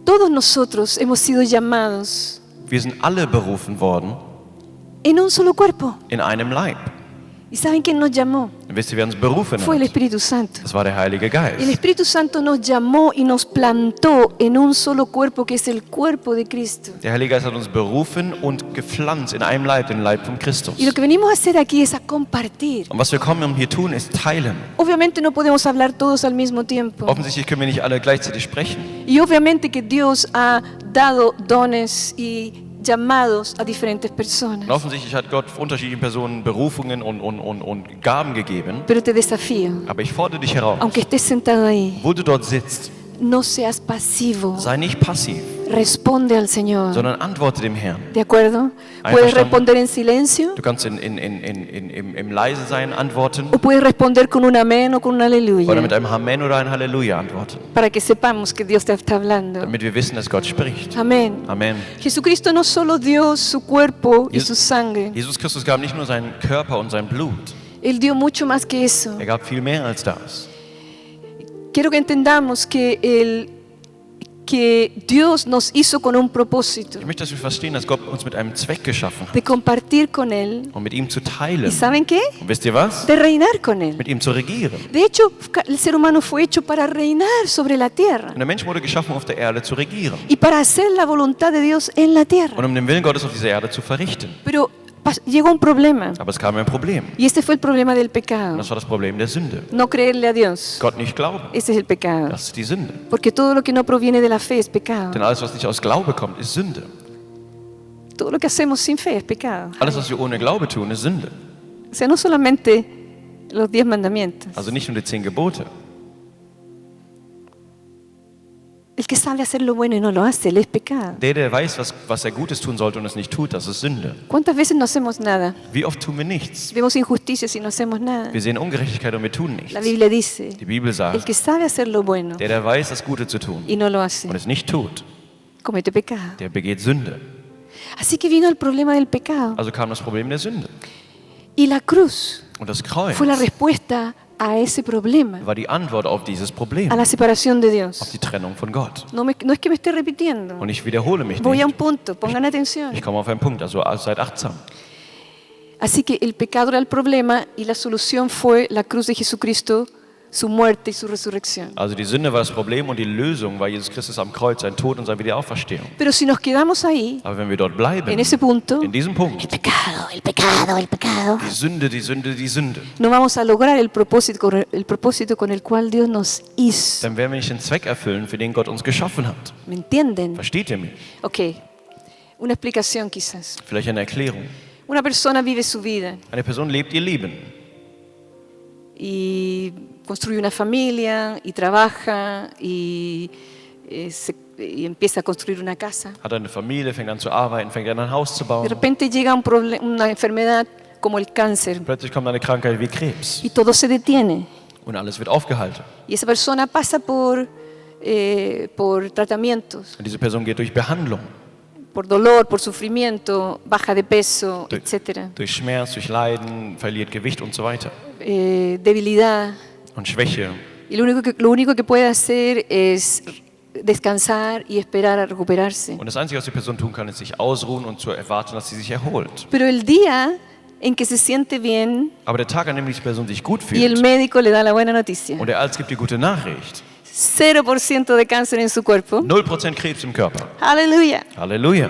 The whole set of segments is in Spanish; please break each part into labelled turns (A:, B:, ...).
A: todos nosotros hemos sido llamados
B: Wir sind alle berufen worden
A: en un solo cuerpo.
B: in einem Leib.
A: ¿Y saben quién nos llamó?
B: Und wisst ihr, wer uns berufen
A: Fue el
B: hat?
A: Espíritu Santo.
B: Das war der Heilige
A: El
B: Geist.
A: Espíritu Santo nos llamó y nos plantó en un solo cuerpo que es el cuerpo de Cristo.
B: Der Heilige Geist hat uns berufen und gepflanzt in einem Leib, den Leib von Christus.
A: Y lo que venimos a hacer aquí es a compartir.
B: Und was wir kommen und hier tun, ist teilen.
A: Obviamente no podemos hablar todos al mismo tiempo.
B: Offensichtlich können wir nicht alle gleichzeitig sprechen.
A: Y obviamente que Dios ha dado dones y llamados a diferentes
B: Und
A: personas.
B: offensichtlich hat Gott unterschiedlichen Personen Berufungen und Gaben gegeben.
A: Pero te desafío,
B: Aber ich fordere dich heraus,
A: aunque estés sentado ahí,
B: wo du dort sitzt,
A: no seas pasivo.
B: sei nicht passiv,
A: Responde al Señor.
B: sondern antworte dem Herrn.
A: ¿De acuerdo? Puedes responder en silencio
B: Du kannst im Leise sein antworten
A: o puedes responder con un amén o con un
B: oder mit
A: aleluya.
B: einem Amen oder ein Halleluja antworten,
A: Para que sepamos que Dios te está hablando.
B: damit wir wissen, dass Gott spricht.
A: Amén.
B: Amen.
A: Jesucristo no solo dio su cuerpo y
B: Jes-
A: su sangre.
B: Jesus Christus gab nicht nur seinen Körper und sein Blut,
A: Él dio mucho más que eso.
B: er gab viel mehr als das.
A: Quiero que entendamos que Dios nos hizo con un propósito
B: Ich möchte, dass wir verstehen, dass Gott uns mit einem Zweck geschaffen hat
A: de compartir con Él.
B: und mit ihm zu
A: ¿Y
B: teilen.
A: saben qué?
B: Und wisst ihr was?
A: De reinar con Él.
B: Mit ihm zu regieren.
A: De hecho, el ser humano fue hecho para reinar sobre la tierra
B: Und der Mensch wurde geschaffen, auf der Erde zu regieren
A: y para hacer la voluntad de Dios en la tierra.
B: und den Willen Gottes auf dieser Erde zu verrichten.
A: Pero llegó un problema
B: Aber es kam ein Problem.
A: y este fue el problema del
B: Und
A: pecado.
B: das war das Problem der Sünde.
A: No creerle a Dios.
B: Gott nicht glauben.
A: Ese es el pecado.
B: Das ist die Sünde.
A: Porque todo lo que no proviene de la fe es pecado.
B: Denn alles, was nicht aus Glaube kommt, ist Sünde.
A: Todo lo que hacemos sin fe es pecado.
B: Alles, was wir ohne Glaube tun, ist Sünde.
A: O sea, no solamente los 10 mandamientos.
B: Also nicht nur die 10 Gebote.
A: El que sabe hacer lo bueno y no lo hace, él es pecado.
B: Der weiß, was er Gutes tun sollte und es nicht tut, das ist Sünde.
A: ¿Cuántas veces no hacemos nada?
B: Wie oft tun wir nichts?
A: Vemos injusticias y no hacemos nada.
B: Wir sehen Ungerechtigkeit und wir tun nichts.
A: La Biblia dice,
B: Die Bibel
A: el
B: sagt,
A: que sabe hacer lo bueno
B: der weiß, das Gute zu tun
A: y no lo hace,
B: und es nicht tut,
A: comete pecado.
B: der begeht Sünde.
A: Así que vino el problema del pecado.
B: Also kam das Problem der Sünde.
A: Y la cruz
B: Und das Kreuz
A: fue la respuesta a ese problema,
B: war die Antwort auf dieses Problem,
A: a la separación de
B: auf
A: Dios.
B: die Trennung von Gott.
A: No es que me esté repitiendo.
B: Und ich wiederhole mich
A: Voy a un
B: nicht.
A: punto, pongan atención.
B: Ich komme auf einen Punkt, also seid achtsam.
A: Así que el pecado era el problema y la solución fue la cruz de Jesucristo, su muerte y su resurrección.
B: Also die Sünde war das Problem und die Lösung war Jesus Christus am Kreuz, sein Tod und seine Wiederauferstehung.
A: Pero si nos quedamos ahí,
B: Aber wenn wir dort bleiben,
A: en ese punto,
B: in diesem Punkt,
A: el pecado,
B: die Sünde, die Sünde, die Sünde,
A: no vamos a lograr el propósito con el cual Dios nos hizo.
B: dann werden wir nicht den Zweck erfüllen, für den Gott uns geschaffen hat.
A: ¿Me entienden?
B: Versteht ihr mich?
A: Ok, una explicación quizás.
B: Vielleicht eine Erklärung.
A: Una persona vive su vida
B: Eine Person lebt ihr Leben
A: y construye una familia y trabaja y empieza a construir una casa.
B: hat eine Familie, fängt an zu arbeiten, fängt an ein Haus zu
A: De
B: bauen.
A: repente llega una enfermedad como el cáncer
B: Plötzlich kommt eine Krankheit wie Krebs
A: y todo se detiene.
B: und alles wird aufgehalten.
A: Y esa persona pasa por tratamientos,
B: Und diese Person geht durch Behandlung,
A: por dolor, por sufrimiento, baja de peso,
B: durch,
A: etcétera,
B: durch Schmerz, durch Leiden, verliert Gewicht und so weiter.
A: debilidad.
B: Und Schwäche.
A: Y lo único que puede hacer es descansar y esperar a recuperarse.
B: Und das Einzige, was die Person tun kann, ist sich ausruhen und zu erwarten, dass sie sich erholt.
A: Pero el día en que se siente bien
B: Aber der Tag, an dem diese Person sich gut
A: y el
B: fühlt
A: médico le da la buena noticia,
B: und der Arzt gibt die gute Nachricht,
A: 0% de cáncer en su cuerpo.
B: 0% Krebs im Körper.
A: Aleluya.
B: Halleluja.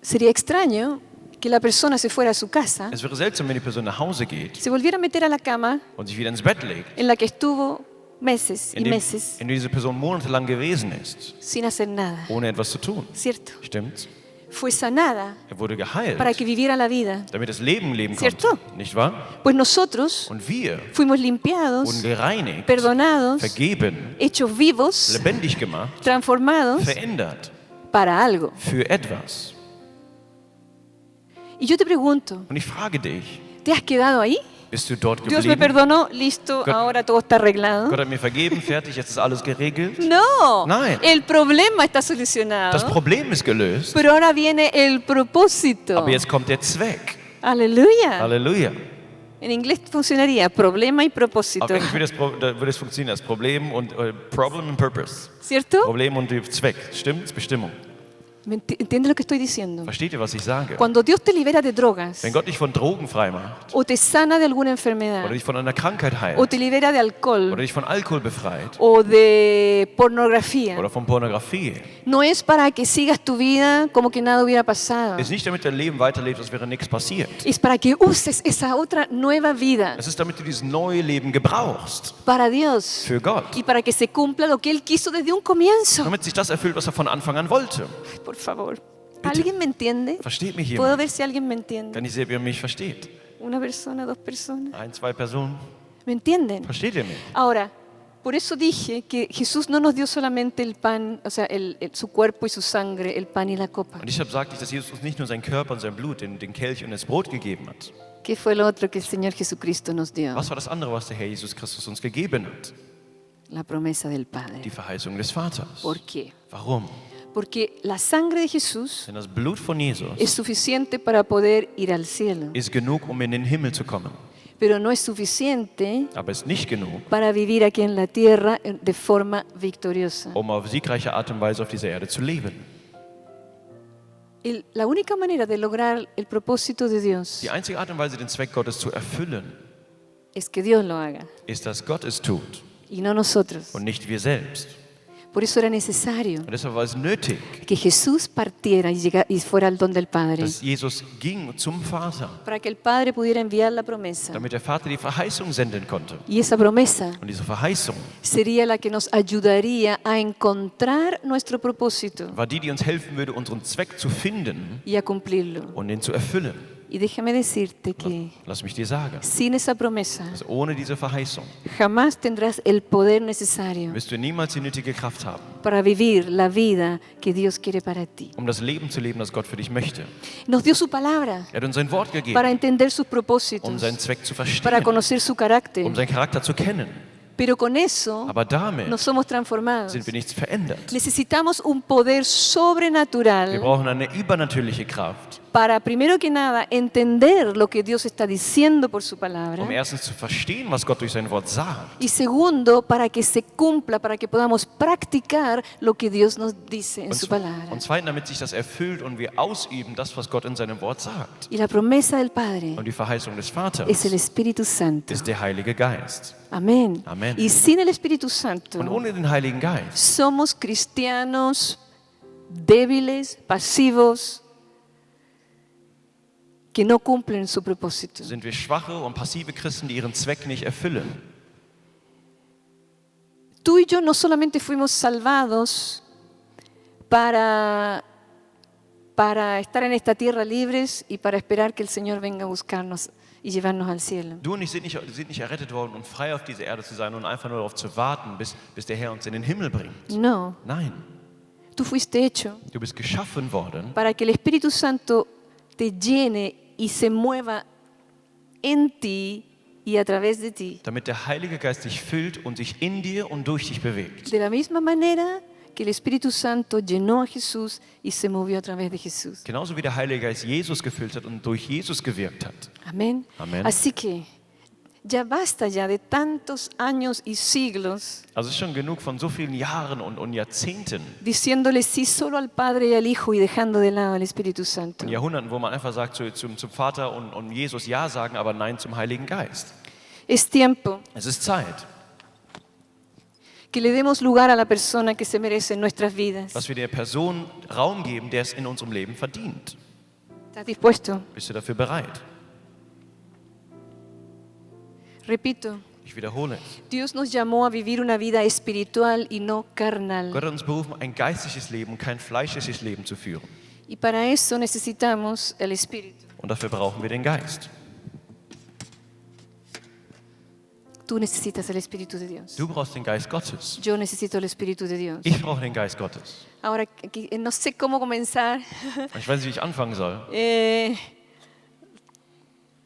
A: Sería extraño que la persona se fuera a su casa,
B: Es wäre seltsam, wenn die Person nach Hause geht
A: se volviera a meter a la cama
B: und sich wieder ins Bett legt,
A: en la que estuvo meses y meses
B: in dem diese Person monatelang gewesen ist,
A: sin hacer nada,
B: ohne etwas zu tun.
A: ¿cierto?
B: Stimmt's?
A: Fue sanada
B: Er wurde geheilt,
A: para que viviera la vida.
B: damit das Leben leben
A: ¿Cierto?
B: konnte. Nicht wahr?
A: Pues nosotros
B: Und wir
A: fuimos
B: wurden
A: limpiados,
B: gereinigt,
A: perdonados,
B: vergeben,
A: hechos vivos,
B: lebendig gemacht,
A: transformados
B: verändert
A: para algo.
B: für etwas.
A: Y yo te pregunto,
B: Und ich frage dich,
A: ¿te has quedado ahí?
B: bist du dort
A: Dios me
B: geblieben?
A: perdonó, listo,
B: Gott-
A: ahora todo está arreglado.
B: Gott hat mir vergeben, fertig, jetzt ist alles geregelt.
A: No,
B: Nein.
A: el problema está
B: Das
A: solucionado,
B: Problem ist gelöst,
A: pero ahora viene el propósito.
B: aber jetzt kommt der Zweck.
A: Aleluya.
B: Halleluja.
A: En inglés funcionaría problema y
B: Auf
A: propósito,
B: Englisch würde es funktionieren, das Problem und Problem und Purpose.
A: ¿cierto?
B: Problem und Zweck. Stimmt's? Bestimmung.
A: ¿Entiendes lo que estoy diciendo?
B: Versteht ihr, was ich sage?
A: Cuando Dios te libera de drogas,
B: Wenn Gott dich von Drogen frei macht
A: o te sana de alguna
B: oder
A: enfermedad,
B: dich von einer Krankheit
A: o
B: heilt
A: te libera de
B: oder
A: alcohol,
B: dich von Alkohol befreit
A: o de pornografía,
B: oder von Pornografie,
A: no es para que sigas tu vida como que nada hubiera pasado.
B: ist nicht damit dein Leben weiterlebt, als wäre nichts passiert.
A: Es para que uses esa otra nueva vida
B: Es ist, damit du dieses neue Leben gebrauchst
A: para Dios
B: für Gott,
A: y para que se cumpla lo que Él quiso desde un comienzo.
B: damit sich das erfüllt, was er von Anfang an wollte.
A: Por favor, ¿alguien me entiende?
B: Versteht mich
A: Puedo
B: jemand?
A: ver si alguien me entiende.
B: Kann ich sehen, ob ihr mich versteht?
A: Una persona, dos personas.
B: Ein, zwei Personen.
A: ¿Me entienden?
B: Versteht ihr mich?
A: Ahora, por eso dije que Jesús no nos dio solamente el pan, o sea, su cuerpo y su sangre, el pan y la copa.
B: Und deshalb sagte ich, dass Jesus uns nicht nur seinen Körper und sein Blut, den Kelch und das Brot gegeben hat.
A: ¿Qué fue lo otro que el Señor Jesucristo nos dio?
B: Was war das andere, was der Herr Jesus Christus uns gegeben hat?
A: La promesa del Padre.
B: Die Verheißung des Vaters.
A: ¿Por qué?
B: Warum?
A: Porque la sangre de Jesús
B: Denn das Blut von Jesus
A: es suficiente para poder ir al cielo,
B: ist genug, um in den Himmel zu kommen.
A: pero no es suficiente
B: Aber es ist nicht genug,
A: para vivir aquí en la tierra de forma victoriosa.
B: um auf siegreiche Art und Weise auf dieser Erde zu leben.
A: La única manera de lograr el propósito de Dios
B: Die einzige Art und Weise, den Zweck Gottes zu erfüllen,
A: es que Dios lo haga
B: ist, dass Gott es tut
A: y no nosotros.
B: und nicht wir selbst.
A: Por eso era necesario
B: Und deshalb war es nötig,
A: que Jesús partiera y fuera al don del Padre,
B: dass Jesus ging zum Vater,
A: para que el Padre pudiera enviar la promesa.
B: damit der Vater die Verheißung senden konnte.
A: Y esa promesa
B: Und diese Verheißung
A: sería la que nos ayudaría a encontrar nuestro propósito
B: war die, die uns helfen würde, unseren Zweck zu finden
A: y a cumplirlo.
B: und ihn zu erfüllen.
A: Y déjame decirte que
B: Lass mich dir sagen,
A: sin esa promesa
B: dass ohne diese Verheißung
A: jamás tendrás el poder necesario
B: wirst du niemals die nötige Kraft haben,
A: para vivir la vida que Dios quiere para ti.
B: um das Leben zu leben, das Gott für dich möchte.
A: Nos dio su palabra
B: Er hat uns sein Wort gegeben,
A: para entender sus
B: um
A: propósitos,
B: seinen Zweck zu
A: para
B: verstehen,
A: conocer su carácter.
B: um seinen Charakter zu kennen.
A: Pero con eso
B: Aber damit
A: no somos transformados.
B: sind wir nichts verändert.
A: Necesitamos un poder
B: Wir
A: sobrenatural
B: brauchen eine übernatürliche Kraft,
A: para, primero que nada, entender lo que Dios está diciendo por su
B: um
A: palabra.
B: erstens zu verstehen, was Gott durch sein Wort sagt.
A: Y segundo, para que se cumpla, para que podamos practicar lo que Dios nos dice en su palabra.
B: Und zweitens, damit sich das erfüllt und wir ausüben, das, was Gott in seinem Wort sagt.
A: Y la promesa del Padre
B: Und die Verheißung des Vaters
A: es el Espíritu Santo.
B: ist der Heilige Geist.
A: Amén.
B: Amén.
A: Y sin el Espíritu Santo
B: Und ohne den Heiligen Geist
A: somos cristianos débiles, pasivos, que no cumplen su propósito.
B: sind wir schwache und passive Christen, die ihren Zweck nicht erfüllen.
A: Tú y yo no solamente fuimos salvados para estar en esta tierra libres y para esperar que el Señor venga a buscarnos y llevarnos al cielo.
B: Du und ich sind nicht errettet worden, um frei auf dieser Erde zu sein und einfach nur darauf zu warten, bis der Herr uns in den Himmel bringt.
A: No,
B: Nein,
A: tú fuiste hecho
B: du bist geschaffen worden,
A: para que el Espíritu Santo te llene y se mueva en ti y a través de ti.
B: damit der Heilige Geist dich füllt und sich in dir und durch dich bewegt.
A: De la misma manera que el Espíritu Santo llenó a Jesús y se movió a través de Jesús.
B: Genauso wie der Heilige Geist Jesus gefüllt hat und durch Jesus gewirkt hat.
A: Amén.
B: Amén.
A: Así que ya basta ya de tantos años y siglos
B: Also es ist schon genug von so vielen Jahren und Jahrzehnten
A: diciéndole sí solo al Padre y al Hijo y dejando de lado al Espíritu Santo.
B: und Jahrhunderten, wo man einfach sagt zum Vater und Jesus Ja sagen, aber Nein zum Heiligen Geist.
A: Es tiempo
B: Es ist Zeit,
A: que le demos lugar a la persona que se merece en nuestras vidas.
B: dass wir der Person Raum geben, der es in unserem Leben verdient.
A: ¿Estás dispuesto?
B: Bist du dafür bereit?
A: Repito,
B: Ich wiederhole es.
A: Dios nos llamó a vivir una vida espiritual y no carnal.
B: Gott hat uns berufen, ein geistliches Leben und kein fleischliches Leben zu führen.
A: Y para eso necesitamos el Espíritu.
B: Und dafür brauchen wir den Geist.
A: Tú necesitas el Espíritu de Dios.
B: Du brauchst den Geist Gottes.
A: Yo necesito el Espíritu de Dios.
B: Ich brauche den Geist Gottes.
A: Ahora, no sé cómo comenzar.
B: Ich weiß nicht, wie ich anfangen soll.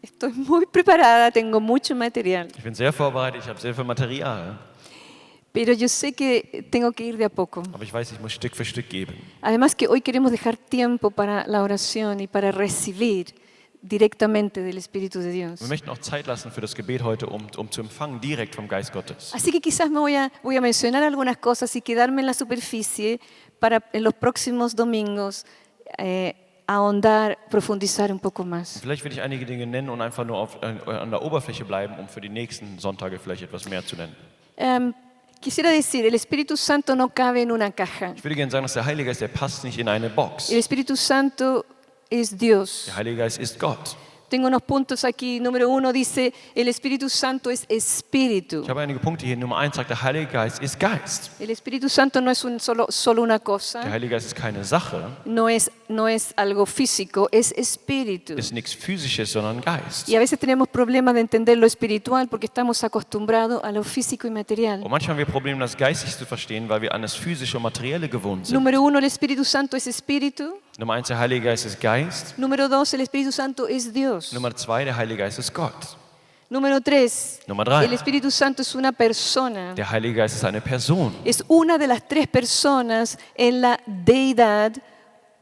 A: Estoy muy preparada, tengo mucho material.
B: Ich bin sehr vorbereitet, ich habe sehr viel Material.
A: Pero yo sé que tengo que ir de a poco.
B: Aber ich weiß, ich muss Stück für Stück geben.
A: Además que hoy queremos dejar tiempo para la oración y para recibir directamente del Espíritu de Dios.
B: Wir möchten auch Zeit lassen für das Gebet heute, um zu empfangen direkt vom Geist Gottes.
A: Así que quizás voy a mencionar algunas cosas y quedarme en la superficie para en los próximos domingos ahondar, profundizar un poco más.
B: Vielleicht will ich einige Dinge nennen und einfach nur an der Oberfläche bleiben, um für die nächsten Sonntage vielleicht etwas mehr zu nennen.
A: Quisiera decir, el Espíritu Santo no cabe en una caja.
B: Ich würde gerne sagen, dass der Heilige Geist, der passt nicht in eine Box.
A: El Espíritu Santo es Dios.
B: Der Heilige Geist ist Gott.
A: Tengo unos puntos aquí. Número 1 dice, el Espíritu Santo es espíritu.
B: Ich habe einige Punkte hier. Nummer 1 sagt, der Heilige Geist ist Geist.
A: El Espíritu Santo no es solo una
B: Der
A: cosa,
B: Heilige Geist ist keine Sache,
A: no es algo físico, es espíritu.
B: ist nichts Physisches, sondern Geist.
A: Y a veces tenemos problemas de entender lo espiritual porque estamos acostumbrados a lo físico y material.
B: Und manchmal haben wir Probleme, das geistig zu verstehen, weil wir an das Physische und Materielle gewohnt sind.
A: Número 1, el Espíritu Santo es espíritu.
B: Nummer 1, der Heilige Geist ist Geist.
A: Número 2, el Espíritu Santo es Dios.
B: Nummer 2, der Heilige Geist ist Gott.
A: Número 3,
B: Nummer 3,
A: el Espíritu Santo es una persona.
B: der Heilige Geist ist eine Person.
A: Es una de las 3 personas en la deidad,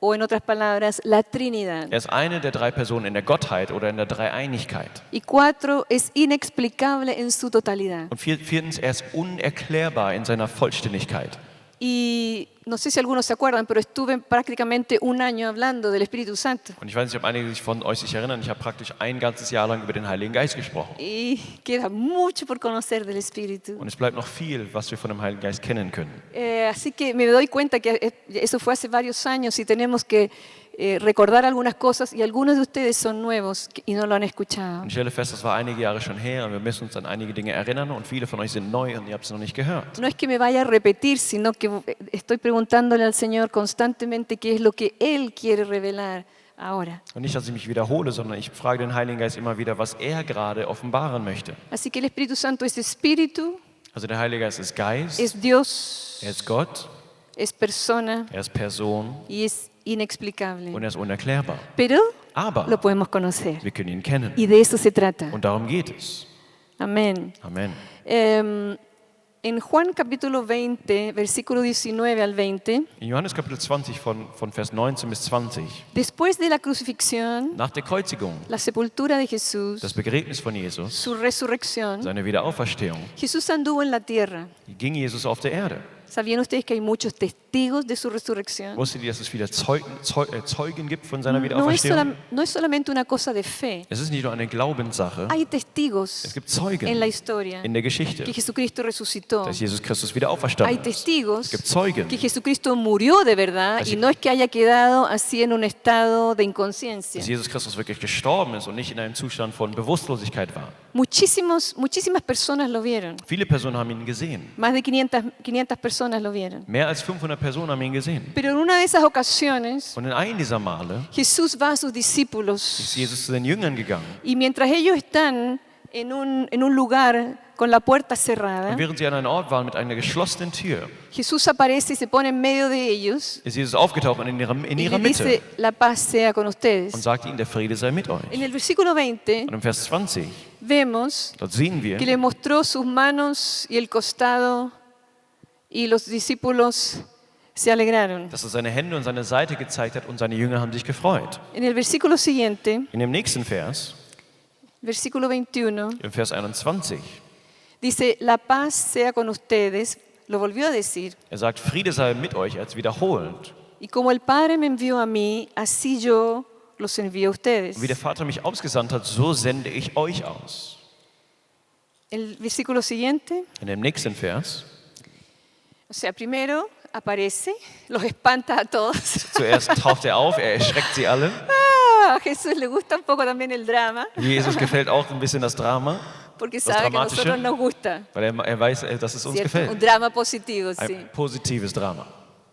A: o en otras palabras, la Trinidad.
B: Er ist eine der 3 Personen in der Gottheit oder in der Dreieinigkeit.
A: Y 4, es inexplicable en su totalidad.
B: Und viertens, er ist unerklärbar in seiner Vollständigkeit.
A: Y no sé si algunos se acuerdan, pero estuve prácticamente un año hablando del Espíritu Santo.
B: Und ich weiß nicht, ob einige von euch sich erinnern, ich habe praktisch ein ganzes Jahr lang über den Heiligen Geist gesprochen.
A: Y queda mucho por conocer del Espíritu.
B: Und es bleibt noch viel, was wir von dem Heiligen Geist kennen können.
A: Así que me doy cuenta que eso fue hace varios años y tenemos que recordar algunas cosas y algunos de ustedes son nuevos y no lo han escuchado.
B: Und ich stelle fest, das war einige Jahre schon her und wir müssen uns an einige Dinge erinnern und viele von euch sind neu und ihr habt es noch nicht gehört.
A: No es que me vaya a repetir, sino que estoy preguntándole al Señor constantemente qué es lo que Él quiere revelar ahora.
B: Und nicht, dass ich mich wiederhole, sondern ich frage den Heiligen Geist immer wieder, was er gerade offenbaren möchte.
A: Así que el Espíritu Santo es Espíritu,
B: Also der Heilige Geist ist Geist,
A: es Dios,
B: er ist Gott,
A: es persona
B: er ist Person
A: y es inexplicable.
B: und er ist unerklärbar.
A: Pero
B: Aber
A: lo podemos conocer
B: wir können ihn kennen
A: y de eso se trata.
B: und darum geht es.
A: Amén.
B: Amen.
A: En Juan capítulo 20, versículo 19 al 20,
B: In Johannes Kapitel 20 von Vers 19 bis 20,
A: después de la crucifixión,
B: nach der Kreuzigung,
A: la sepultura de Jesús,
B: das Begräbnis von Jesus,
A: su resurrección,
B: seine Wiederauferstehung,
A: Jesús anduvo en la tierra.
B: ging Jesus auf der Erde.
A: ¿Sabían ustedes que hay muchos testigos de su resurrección?
B: Wusstet ihr, dass es viele Zeugen gibt von seiner
A: No es,
B: Wiederauferstehung?
A: no es solamente una cosa de fe.
B: Es ist nicht nur eine Glaubenssache,
A: Hay
B: es
A: testigos
B: gibt
A: en la
B: Zeugen
A: historia
B: in der Geschichte,
A: que Jesucristo resucitó.
B: dass Jesus Christus wieder auferstanden
A: Hay
B: ist.
A: testigos
B: Es gibt Zeugen,
A: que Jesucristo murió de verdad
B: Así-
A: y no es que haya quedado así en un estado de inconsciencia.
B: dass Jesus Christus wirklich gestorben ist und nicht in einem Zustand von Bewusstlosigkeit war.
A: Muchísimas personas lo vieron.
B: Viele Personen haben ihn gesehen.
A: Más de 500 personas lo vieron.
B: Mehr als 500 Personen haben ihn gesehen.
A: Pero en una de esas ocasiones,
B: Und in einem dieser Male
A: Jesús va a sus discípulos
B: ist Jesus zu den Jüngern gegangen.
A: y mientras ellos están en un lugar con la puerta cerrada,
B: Und während sie an einem Ort waren mit einer geschlossenen Tür,
A: Jesús aparece y se pone en medio de ellos
B: ist Jesus aufgetaucht in
A: y
B: ihrer
A: les dice,
B: Mitte
A: la paz sea con
B: und
A: ustedes.
B: sagte ihnen, der Friede sei mit euch.
A: En el versículo 20
B: Und im Vers 20,
A: vemos
B: dort sehen wir,
A: que le mostró sus manos y el costado y los discípulos se alegraron.
B: dass er seine Hände und seine Seite gezeigt hat und seine Jünger haben sich gefreut.
A: En el versículo siguiente,
B: In dem nächsten Vers,
A: versículo 21,
B: im Vers 21,
A: dice, la paz sea con ustedes, lo volvió a decir,
B: sagt, Friede sei mit euch, als wiederholend.
A: y como el Padre me envió a mí, así yo los envío a ustedes.
B: Wie der Vater mich ausgesandt hat, so sende ich euch aus.
A: El versículo siguiente,
B: In dem nächsten Vers,
A: o sea, primero aparece, los espanta a todos.
B: zuerst taucht er auf, er erschreckt sie alle.
A: A Jesús le gusta un poco también el drama,
B: Jesus gefällt auch ein bisschen das Drama,
A: porque
B: Das
A: sabe que a
B: Dramatische.
A: nosotros nos gusta.
B: weil er weiß, dass es uns
A: ¿Cierto? Un
B: gefällt.
A: drama positivo, sí.
B: Ein positives Drama.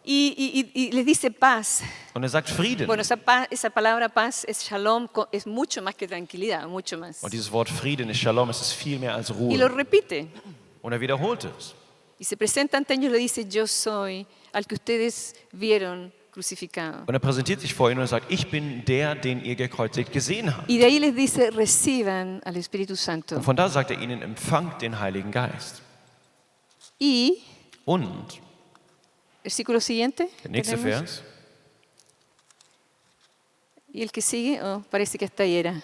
A: Y les dice paz.
B: Und er sagt Frieden.
A: Bueno, esa palabra paz es shalom, es mucho más que tranquilidad, mucho más.
B: Und dieses Wort Frieden ist Shalom, es ist viel mehr als
A: Y lo
B: Ruhe.
A: repite.
B: Und er wiederholt es.
A: Y se presenta ante ellos y le dice, yo soy al que ustedes vieron crucificado.
B: Und er präsentiert sich vor ihnen und er sagt, ich bin der, den ihr gekreuzigt gesehen habt.
A: Y de ahí les dice, reciban al Espíritu Santo.
B: Und von da sagt er ihnen, empfangt den Heiligen Geist.
A: Y,
B: Und,
A: versículo siguiente.
B: der nächste
A: tenemos.
B: Vers,
A: Y el que sigue, parece que hasta ahí era.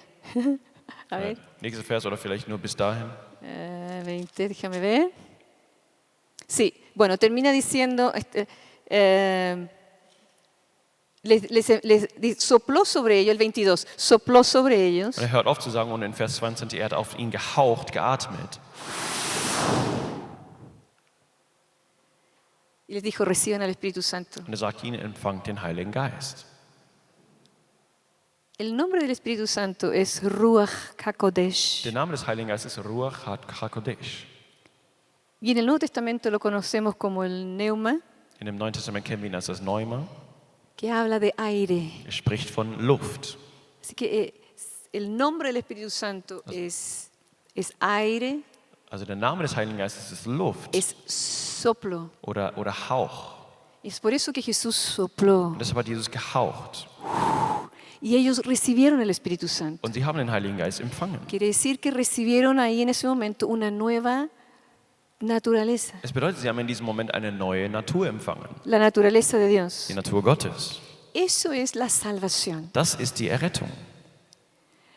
A: A ver,
B: Nächster Vers oder vielleicht nur bis dahin.
A: 20, déjame ver. Sí, bueno, termina diciendo, sopló sobre ellos, el 22, sopló sobre ellos.
B: Und hört auf zu sagen, und in Vers 22, er hat auf ihn gehaucht, geatmet.
A: Y les dijo, reciban al Espíritu Santo.
B: Und sagt ihnen, empfangt den Heiligen Geist.
A: El nombre del Espíritu Santo es Ruach HaKodesh.
B: Der Name des Heiligen Geistes ist Ruach HaKodesh.
A: Y en el Nuevo Testamento lo conocemos como el Neuma,
B: In dem Neuen Testament kennen wir ihn als das Pneuma.
A: que habla de aire.
B: Er spricht von Luft.
A: Así que el nombre del Espíritu Santo es aire,
B: Also der Name des Heiligen Geistes ist Luft
A: es soplo.
B: oder Hauch.
A: Y es por eso que Jesús sopló.
B: Und deshalb hat Jesus gehaucht.
A: Y ellos recibieron el Espíritu Santo.
B: Und sie haben den Heiligen Geist empfangen.
A: Quiere decir que recibieron ahí en ese momento una nueva naturaleza.
B: Es bedeutet, sie haben in diesem Moment eine neue Natur empfangen.
A: La naturaleza de Dios.
B: Die Natur Gottes.
A: Eso es la salvación.
B: Das ist die Errettung.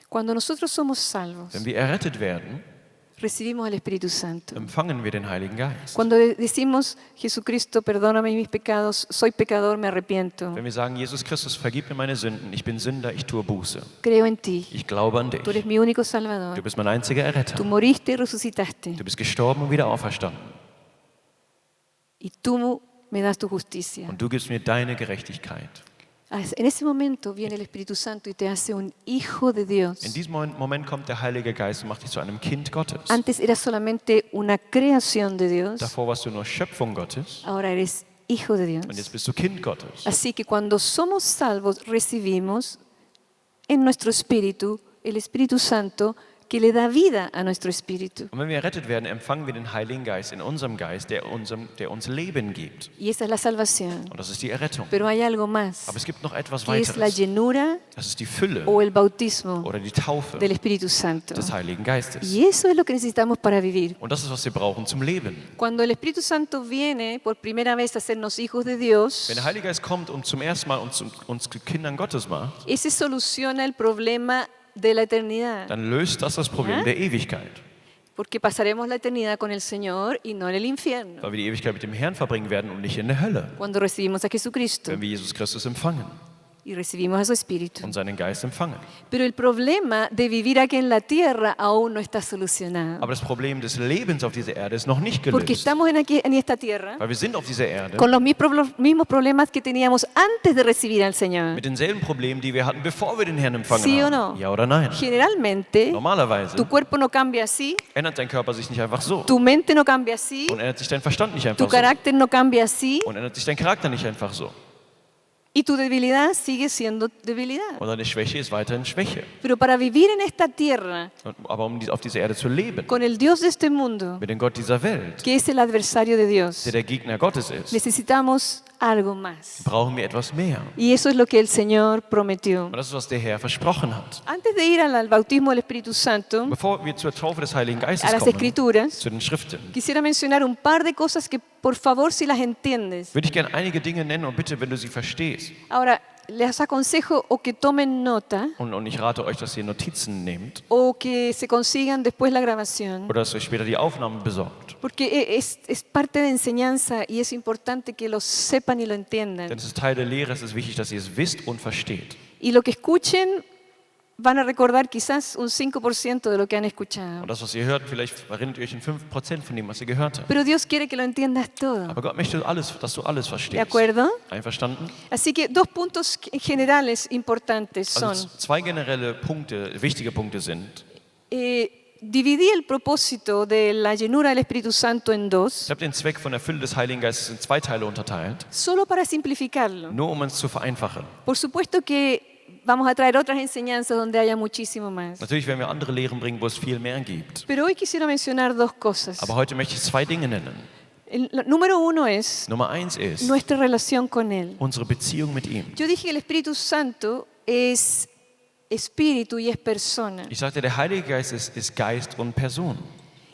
A: Cuando nosotros somos salvos,
B: Wenn wir errettet werden,
A: recibimos el Espíritu Santo.
B: empfangen wir den Heiligen Geist.
A: Cuando decimos, Jesucristo, perdóname mis pecados, soy pecador, me arrepiento,
B: Wenn wir sagen, Jesus Christus, vergib mir meine Sünden, ich bin Sünder, ich tue Buße.
A: creo en ti,
B: Ich glaube an dich.
A: tú eres mi único
B: Du
A: Salvador,
B: bist mein einziger Erretter.
A: tú moriste y resucitaste,
B: Du bist gestorben und wieder auferstanden.
A: y tú me das tu justicia.
B: Und du gibst mir deine Gerechtigkeit.
A: En ese momento viene el Espíritu Santo y te hace un hijo de Dios.
B: In diesem Moment kommt der Heilige Geist und macht dich zu einem Kind Gottes.
A: Antes eras solamente una creación de Dios,
B: Davor warst du nur Schöpfung Gottes
A: ahora eres hijo de
B: und
A: Dios.
B: jetzt bist du Kind Gottes.
A: Así que cuando somos salvos recibimos en nuestro espíritu el Espíritu Santo que le da vida a nuestro espíritu.
B: Und wenn wir errettet werden, empfangen wir den Heiligen Geist in unserem Geist, der uns Leben gibt.
A: Y esa es la salvación.
B: Und das ist die Errettung.
A: Pero hay algo más,
B: Aber es gibt noch etwas
A: que es la
B: weiteres.
A: llenura
B: Das ist die Fülle
A: o el bautismo
B: oder die Taufe
A: del Espíritu Santo.
B: des Heiligen Geistes.
A: Y eso es lo que necesitamos para vivir.
B: Und das ist, was wir brauchen zum Leben.
A: Cuando el Espíritu Santo viene por primera vez a hacernos hijos de Dios,
B: Wenn der Heilige Geist kommt und zum ersten Mal uns zu Kindern Gottes macht,
A: ese soluciona el problema de la eternidad.
B: dann löst das Problem der Ewigkeit.
A: Porque pasaremos la eternidad con el Señor y no en el infierno.
B: Weil wir die Ewigkeit mit dem Herrn verbringen werden und nicht in der Hölle,
A: Cuando recibimos a Jesucristo
B: wenn wir Jesus Christus empfangen
A: y recibimos a su Espíritu.
B: und seinen Geist empfangen.
A: Pero el problema de vivir aquí en la tierra aún no está solucionado.
B: Aber das Problem des Lebens auf dieser Erde ist noch nicht
A: Porque
B: gelöst.
A: estamos en esta tierra
B: Weil wir sind auf dieser Erde
A: con los mismos problemas que teníamos antes de recibir al Señor.
B: mit denselben Problemen, die wir hatten, bevor wir den Herrn empfangen
A: ¿Sí o
B: haben.
A: no?
B: Ja oder nein?
A: Generalmente,
B: Normalerweise
A: tu cuerpo no cambia así,
B: ändert dein Körper sich nicht einfach so
A: tu mente no cambia así,
B: und ändert sich dein Verstand nicht
A: tu
B: einfach so
A: carácter no cambia así
B: und ändert sich dein Charakter nicht einfach so.
A: y tu debilidad sigue siendo debilidad.
B: Und deine Schwäche ist weiterhin Schwäche.
A: Pero para vivir en esta tierra
B: Aber auf dieser Erde zu leben,
A: con el Dios de este mundo,
B: mit dem Gott dieser Welt,
A: que es el adversario de Dios,
B: der Gegner Gottes ist,
A: necesitamos algo más.
B: brauchen wir etwas mehr.
A: Y eso es lo que el Señor prometió.
B: Und das ist, was der Herr versprochen hat.
A: Antes de ir al bautismo del Espíritu Santo,
B: Bevor wir zur Taufe des Heiligen Geistes
A: a las
B: kommen,
A: Escrituras,
B: zu den Schriften,
A: quisiera mencionar un par de cosas que, por favor, si las entiendes.
B: würde ich gerne einige Dinge nennen und bitte, wenn du sie verstehst.
A: Ahora, les aconsejo o que tomen nota
B: Und ich rate euch, dass ihr Notizen nehmt
A: o que se consigan después la grabación,
B: oder dass ihr später die Aufnahmen besorgt.
A: porque es parte de enseñanza y es importante que lo sepan y lo entiendan.
B: Denn es ist Teil der Lehre, es ist wichtig, dass ihr es wisst und versteht.
A: Y lo que escuchen van a recordar quizás un 5% de lo que han escuchado.
B: Und das, was ihr hört, vielleicht erinnert ihr euch in 5% von dem, was ihr gehört habt.
A: Pero Dios quiere que lo entiendas todo.
B: Aber Gott möchte, dass du alles
A: ¿De
B: verstehst.
A: acuerdo?
B: Einverstanden?
A: Así que dos puntos generales importantes son,
B: Also zwei generelle Punkte, wichtige Punkte sind.
A: dividí el propósito de la llenura del Espíritu Santo en
B: Ich
A: dos,
B: habe den Zweck von der Fülle des Heiligen Geistes in zwei Teile unterteilt,
A: solo para simplificarlo.
B: nur um es zu vereinfachen.
A: Por supuesto que vamos a traer otras enseñanzas donde haya muchísimo más.
B: Natürlich werden wir andere Lehren bringen, wo es viel mehr gibt.
A: Pero hoy quisiera mencionar dos cosas.
B: Aber heute möchte ich zwei Dinge nennen.
A: Número uno es
B: Nummer 1 ist
A: nuestra relación con Él.
B: unsere Beziehung mit ihm.
A: Yo dije que el Espíritu Santo es espíritu y es persona.
B: Ich sagte, der Heilige Geist ist Geist und Person.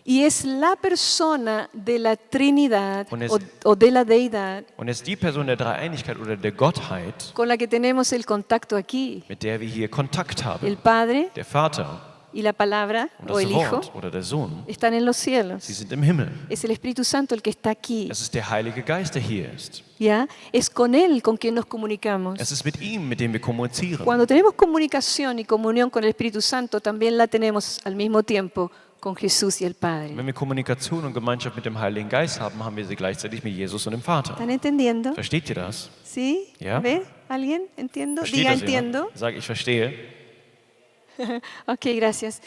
A: Y es la persona de la Trinidad
B: Und es-
A: o de la deidad
B: Und es ist die Person der Dreieinigkeit oder der Gottheit,
A: con la que tenemos el contacto aquí.
B: mit der wir hier Kontakt haben.
A: El Padre
B: Der Vater
A: y la palabra
B: und
A: o
B: das
A: el Hijo
B: Wort oder der Sohn,
A: están en los
B: sie
A: cielos.
B: sind im Himmel.
A: Es el Espíritu Santo el que está aquí.
B: Es ist der Heilige Geist, der hier ist.
A: ¿Ya? Es con Él con quien nos comunicamos.
B: Es ist mit ihm, mit dem wir kommunizieren.
A: Cuando tenemos comunicación y comunión con el Espíritu Santo, también la tenemos al mismo tiempo con Jesús y el Padre.
B: Wenn wir Kommunikation und Gemeinschaft mit dem Heiligen Geist haben, haben wir sie gleichzeitig mit Jesus und dem Vater.
A: ¿Están entendiendo?
B: Versteht ihr das?
A: ¿Sí?
B: Ya.
A: A ver, ¿alguien? ¿Entiendo?
B: Versteht
A: Diga
B: das jemand?
A: entiendo.
B: Sag, ich verstehe.
A: Ok, gracias.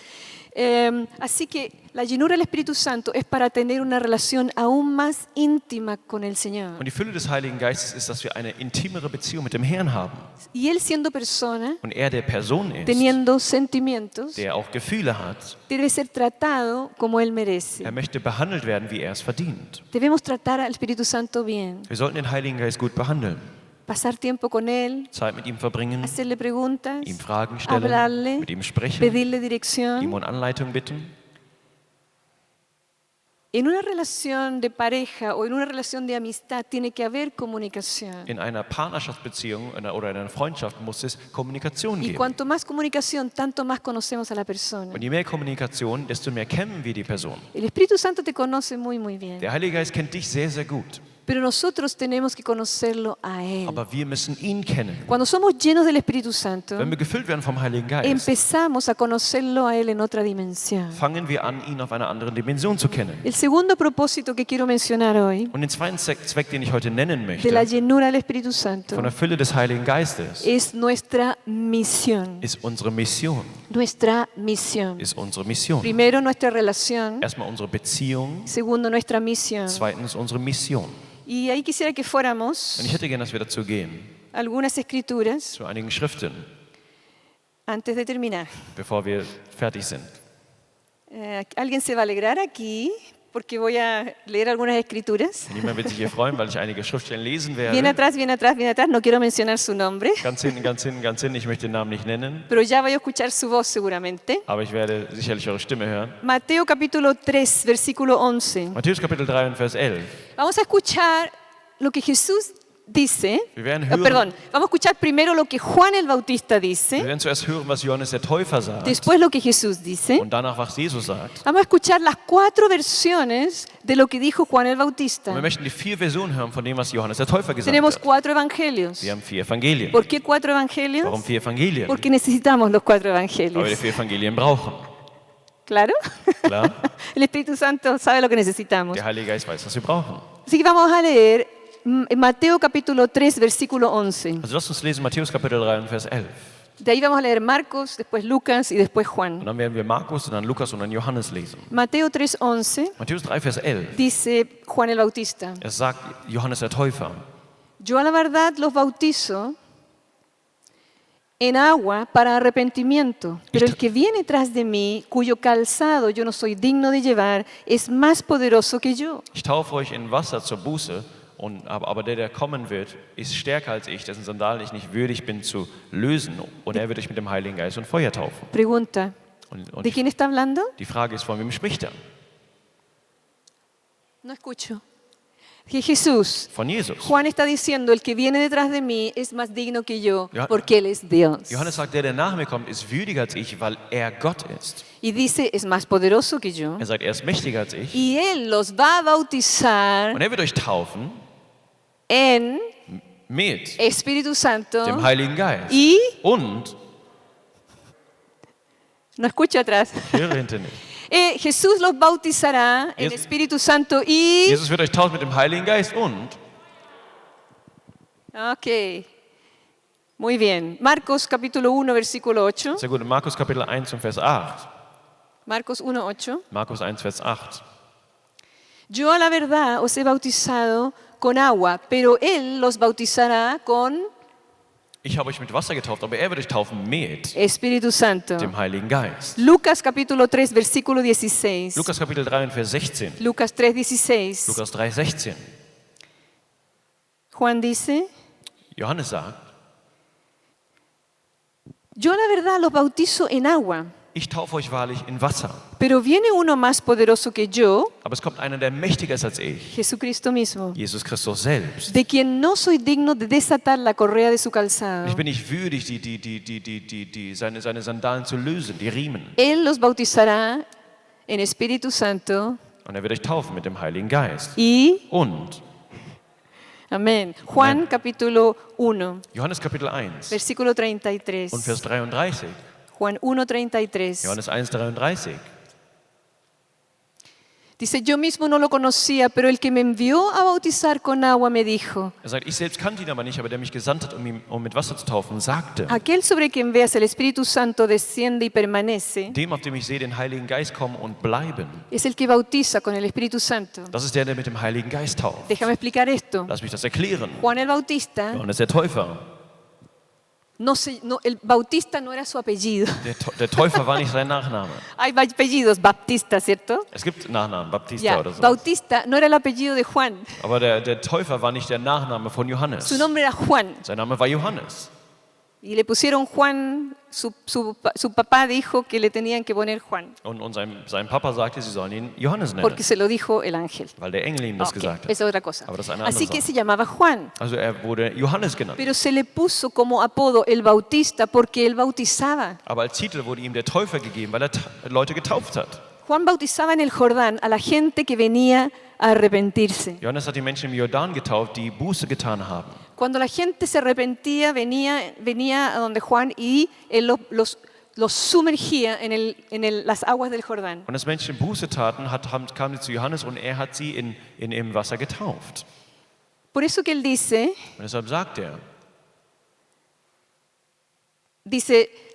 A: Así que la llenura del Espíritu Santo es para tener una relación aún más íntima con el Señor.
B: Und die Fülle des Heiligen Geistes ist, dass wir eine intimere Beziehung mit dem Herrn haben.
A: Y Él siendo persona,
B: Und er der Person ist,
A: teniendo sentimientos,
B: der auch Gefühle hat.
A: debe ser tratado como Él merece.
B: Er möchte behandelt werden, wie er es verdient.
A: Debemos tratar al Espíritu Santo bien,
B: Wir sollten den Heiligen Geist gut behandeln.
A: pasar tiempo con Él,
B: Zeit mit ihm verbringen,
A: hacerle preguntas,
B: ihm Fragen stellen,
A: hablarle,
B: mit ihm sprechen,
A: pedirle
B: ihm
A: dirección.
B: um Anleitung bitten.
A: En una relación de pareja o en una relación de amistad tiene que haber comunicación.
B: In einer Partnerschaftsbeziehung oder in einer Freundschaft muss es Kommunikation
A: Y
B: geben.
A: cuanto más comunicación, tanto más conocemos a la persona.
B: Und je mehr Kommunikation, desto mehr kennen wir die Person.
A: El Espíritu Santo te conoce muy, muy bien.
B: Der Heilige Geist kennt dich sehr, sehr gut.
A: Pero nosotros tenemos que conocerlo a Él.
B: Aber wir müssen ihn kennen.
A: Cuando somos llenos del Espíritu Santo,
B: Wenn wir gefüllt werden vom Heiligen Geist,
A: empezamos a conocerlo a Él en otra dimensión.
B: fangen wir an, ihn auf einer anderen Dimension zu kennen.
A: El segundo propósito que quiero mencionar hoy,
B: Und den zweiten Zweck, den ich heute nennen
A: de la
B: möchte,
A: llenura del Espíritu Santo,
B: von der Fülle des Heiligen Geistes,
A: es nuestra misión.
B: ist unsere Mission.
A: Nuestra misión.
B: Ist unsere Mission.
A: Primero, nuestra relación.
B: Erstmal unsere Beziehung,
A: Segundo, nuestra misión.
B: zweitens unsere Mission.
A: Y ahí quisiera que fuéramos
B: Und ich hätte gerne, dass wir dazu gehen,
A: algunas escrituras
B: zu einigen Schriften,
A: antes de terminar.
B: bevor wir fertig sind.
A: ¿Alguien se va a alegrar aquí? Porque voy a leer algunas escrituras.
B: Niemand wird sich hier freuen, weil ich einige Schriftstellen lesen
A: Bien
B: werde.
A: atrás, bien atrás, bien atrás. No quiero mencionar su nombre,
B: Ganz hinten, ganz hinten, ganz hinten. Ich möchte den Namen nicht nennen,
A: pero ya voy a escuchar su voz seguramente.
B: aber ich werde sicherlich eure Stimme hören.
A: Mateo capítulo 3, versículo 11.
B: Matthäus Kapitel 3 und Vers 11.
A: Vamos a escuchar lo que Jesús dice.
B: Wir werden hören,
A: Perdón, vamos a escuchar primero lo que Juan el Bautista
B: wir
A: dice,
B: werden zuerst hören, was Johannes der Täufer sagt
A: después lo que Jesús dice.
B: und danach, was Jesus sagt.
A: Vamos a escuchar las 4 versiones de lo que dijo Juan el
B: Und wir
A: Bautista.
B: möchten die 4 Versionen hören von dem, was Johannes der Täufer gesagt
A: Tenemos
B: hat.
A: 4 evangelios.
B: Wir haben 4 Evangelien.
A: ¿Por qué 4
B: Warum
A: evangelios?
B: 4 Evangelien?
A: Porque necesitamos los 4
B: Weil wir die
A: evangelios.
B: 4 Evangelien brauchen.
A: ¿Claro?
B: Klar?
A: El Espíritu Santo sabe lo que necesitamos.
B: Der Heilige Geist weiß, was wir brauchen.
A: Así que vamos a leer Mateo capítulo 3, versículo 11.
B: Also lasst uns lesen Matthäus Kapitel 3 und Vers 11.
A: De ahí vamos a leer Marcos, después Lucas y después
B: Und
A: Juan.
B: dann werden wir Markus und dann Lukas und dann Johannes lesen.
A: Mateo 3, 11
B: Matthäus 3, Vers 11.
A: dice Juan el Bautista:
B: Es sagt Johannes der Täufer.
A: Yo a la verdad los bautizo en agua para arrepentimiento, pero el que viene tras de mí, cuyo calzado yo no soy digno de llevar, es más poderoso que yo.
B: Ich taufe euch in Wasser zur Buße, aber der kommen wird, ist stärker als ich, dessen Sandalen ich nicht würdig bin zu lösen. Und er wird euch mit dem Heiligen Geist und Feuer taufen.
A: Pregunta,
B: Und
A: ¿de quién está hablando?
B: die Frage ist, von wem spricht er?
A: No escucho. Que Jesús,
B: Von Jesus.
A: Juan está diciendo, el que viene detrás de mí es más digno que yo,
B: Ja.
A: porque Él es Dios.
B: Johannes sagt, der nach mir kommt, ist würdiger als ich, weil er Gott ist.
A: Y dice, es más poderoso que yo.
B: Er sagt, er ist mächtiger als ich.
A: Y Él los va a bautizar
B: Und er wird euch taufen
A: en
B: mit
A: Espíritu Santo.
B: dem Heiligen Geist.
A: Y,
B: Und,
A: no escucho atrás.
B: ich höre hinten nicht.
A: Jesús los bautizará en
B: Jesus-
A: Espíritu Santo y...
B: Jesus wird euch taufen mit dem Heiligen Geist und
A: Ok, muy bien. Marcos capítulo 1, versículo 8.
B: sehr gut, Markus Kapitel 1 und Vers 8.
A: Marcos 1, 8.
B: Markus 1, Vers 8.
A: Yo a la verdad os he bautizado con agua, pero Él los bautizará con
B: Ich habe euch mit Wasser getauft, aber er wird euch taufen mit
A: Espíritu Santo.
B: dem Heiligen Geist.
A: Lucas capítulo 3, versículo 16.
B: Lukas Kapitel 3 und Vers 16.
A: Lucas 3, 16.
B: Lukas 3, 16.
A: Juan dice,
B: Johannes sagt,
A: yo a la verdad los bautizo en agua.
B: ich taufe euch wahrlich in Wasser.
A: pero viene uno más poderoso que yo,
B: Aber es kommt einer, der mächtiger ist als ich,
A: Jesucristo mismo,
B: Jesus Christus selbst.
A: de quien no soy digno de desatar la correa de su
B: Und
A: calzado.
B: ich bin nicht würdig, seine Sandalen zu lösen, die Riemen.
A: Él los bautizará en Espíritu Santo
B: Und er wird euch taufen mit dem Heiligen Geist.
A: y,
B: Und
A: amén, Juan
B: Amén.
A: capítulo 1,
B: Johannes Kapitel 1
A: versículo 33.
B: und Vers 33.
A: Juan 1:33.
B: Johannes 1, 33.
A: Dice, yo mismo no lo conocía, pero el que me envió a bautizar con agua me dijo,
B: Er sagt, ich selbst kannte ihn aber nicht, aber der mich gesandt hat, um mit Wasser zu taufen, sagte,
A: aquel sobre quien veas el Espíritu Santo desciende y permanece,
B: dem, auf dem ich sehe, den Heiligen Geist kommen und bleiben.
A: es el que bautiza con el Espíritu Santo.
B: Das ist der, der mit dem Heiligen Geist tauft.
A: Déjame explicar esto.
B: Lass mich das erklären.
A: Juan el Bautista,
B: Johannes der Täufer.
A: el Bautista no era su apellido.
B: Der Täufer war nicht sein Nachname.
A: Hay apellidos, Baptista, ¿cierto?
B: Es gibt Nachnamen, Baptista
A: Ya,
B: oder so.
A: Bautista no era el apellido de Juan.
B: Aber der Täufer war nicht der Nachname von Johannes.
A: Su nombre era Juan.
B: Sein Name war Johannes.
A: Y le pusieron Juan, su papá dijo que le tenían que poner Juan,
B: Und sein Papa sagte, sie sollen ihn Johannes nennen,
A: porque se lo dijo el ángel.
B: weil der Engel ihm das
A: Ok,
B: gesagt hat.
A: esa es otra cosa.
B: Aber das ist eine
A: Así
B: andere
A: que
B: Sache.
A: se llamaba Juan.
B: Also er wurde Johannes genannt.
A: Pero se le puso como apodo el Bautista porque él bautizaba.
B: Aber als Titel wurde ihm der Täufer gegeben, weil er Leute getauft hat.
A: Juan bautizaba en el Jordán a la gente que venía a arrepentirse.
B: Johannes hat die Menschen im Jordan getauft, die Buße getan haben.
A: Cuando la gente se arrepentía, venía a donde Juan y él los sumergía en las aguas del Jordán.
B: Und als Menschen Buße taten, kamen sie zu Johannes und er hat sie im Wasser getauft.
A: Por eso que él dice,
B: Und deshalb sagt er,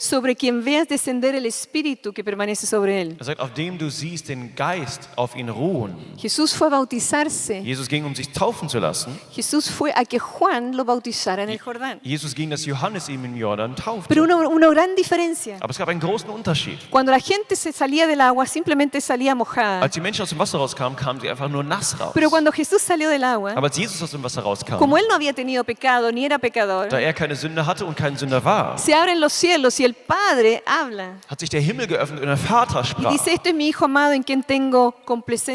A: sobre quien veas descender el Espíritu que permanece sobre él.
B: er sagt, auf dem du siehst den Geist auf ihn ruhen.
A: Jesús fue a bautizarse.
B: Jesus ging, um sich taufen zu lassen.
A: Jesús fue a que Juan lo bautizara en el Jordán.
B: Jesus ging, dass Johannes ihm im Jordan taufte.
A: Pero una gran diferencia.
B: Aber es gab einen großen Unterschied.
A: Cuando la gente se salía del agua, simplemente salía mojada.
B: Als die Menschen aus dem Wasser rauskamen, kamen sie einfach nur nass raus.
A: Pero cuando Jesús salió del agua,
B: Aber als Jesus aus dem Wasser rauskam,
A: como él no había tenido pecado ni era pecador,
B: da er keine Sünde hatte und kein Sünder war,
A: se abren los cielos y el Padre habla.
B: hat sich der Himmel geöffnet und der Vater
A: Y
B: sprach.
A: dice, este es mi Hijo amado en quien tengo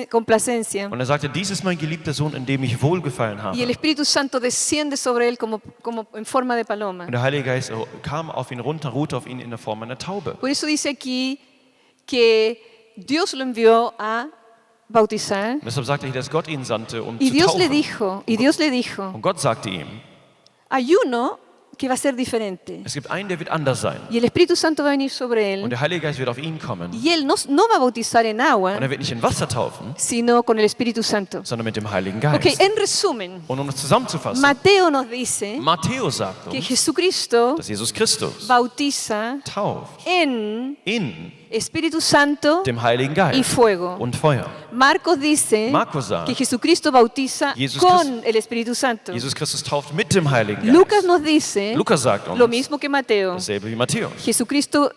A: complacencia.
B: Und er sagte, dies ist mein geliebter Sohn, in dem ich wohlgefallen
A: Y el
B: habe.
A: Espíritu Santo desciende sobre él como en forma de paloma.
B: Und der Heilige Geist kam auf ihn runter, ruhte auf ihn in der Form einer Taube.
A: Por eso dice aquí que Dios lo envió a bautizar.
B: Und deshalb sagte er, dass Gott ihn sandte, um
A: Y
B: zu
A: Dios le
B: taufen.
A: dijo,
B: Und Gott sagte ihm,
A: hay uno que va a ser diferente.
B: es gibt einen, der wird anders sein.
A: Y el Espíritu Santo va a venir sobre
B: Und
A: él.
B: der Heilige Geist wird auf ihn kommen.
A: Y él no va a bautizar en agua,
B: Und er wird nicht in Wasser taufen,
A: sino con el Espíritu Santo.
B: sondern mit dem Heiligen
A: Ok,
B: Geist.
A: en resumen,
B: Und um das zusammenzufassen,
A: Mateo nos dice
B: Matthäus sagt
A: que
B: uns,
A: Jesucristo
B: dass Jesus Christus
A: bautiza
B: tauft
A: en
B: in
A: Espíritu Santo
B: dem Heiligen
A: y
B: Geist
A: fuego.
B: und Feuer.
A: Marcos dice
B: Markus sagt,
A: que Jesucristo bautiza
B: Jesus
A: con el Espíritu Santo.
B: Jesus Christus tauft mit dem Heiligen Geist.
A: Lucas nos dice
B: Lukas sagt
A: lo
B: uns
A: mismo que Mateo.
B: dasselbe wie Matthäus.
A: Jesucristo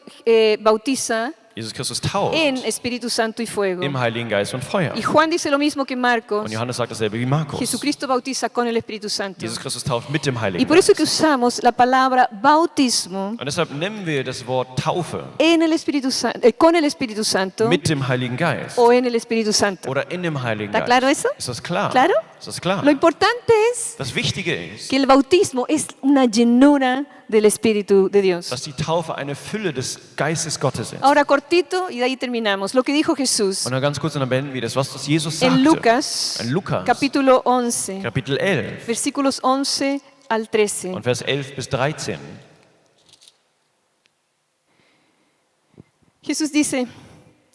A: bautiza
B: Jesus Christus tauft
A: en Espíritu Santo y fuego.
B: im Heiligen Geist und Feuer.
A: Y Juan dice lo mismo que Marcos.
B: Und Johannes sagt dasselbe wie Markus.
A: Jesucristo bautiza con el Espíritu Santo.
B: Jesus Christus tauft mit dem
A: Y
B: Heiligen
A: por eso que
B: Geist.
A: usamos la palabra bautismo
B: Und deshalb nennen wir das Wort Taufe
A: en el Espíritu con el Espíritu Santo
B: mit dem Heiligen Geist
A: o en el Espíritu Santo.
B: oder in dem Heiligen
A: ¿Está
B: Geist.
A: claro eso?
B: Ist das klar?
A: ¿Claro?
B: Ist das klar?
A: Lo importante es
B: Das Wichtige ist,
A: que el bautismo es una llenura del Espíritu de Dios.
B: dass die Taufe eine Fülle des Geistes Gottes ist.
A: Ahora cortito y de ahí terminamos. Lo que dijo Jesús
B: Und dann ganz kurz und dann beenden wir das, was das Jesus
A: en
B: sagte.
A: Lucas,
B: In Lukas,
A: capítulo 11,
B: Kapitel 11
A: versículos 11 al 13.
B: und Vers 11 bis 13.
A: Jesús dice,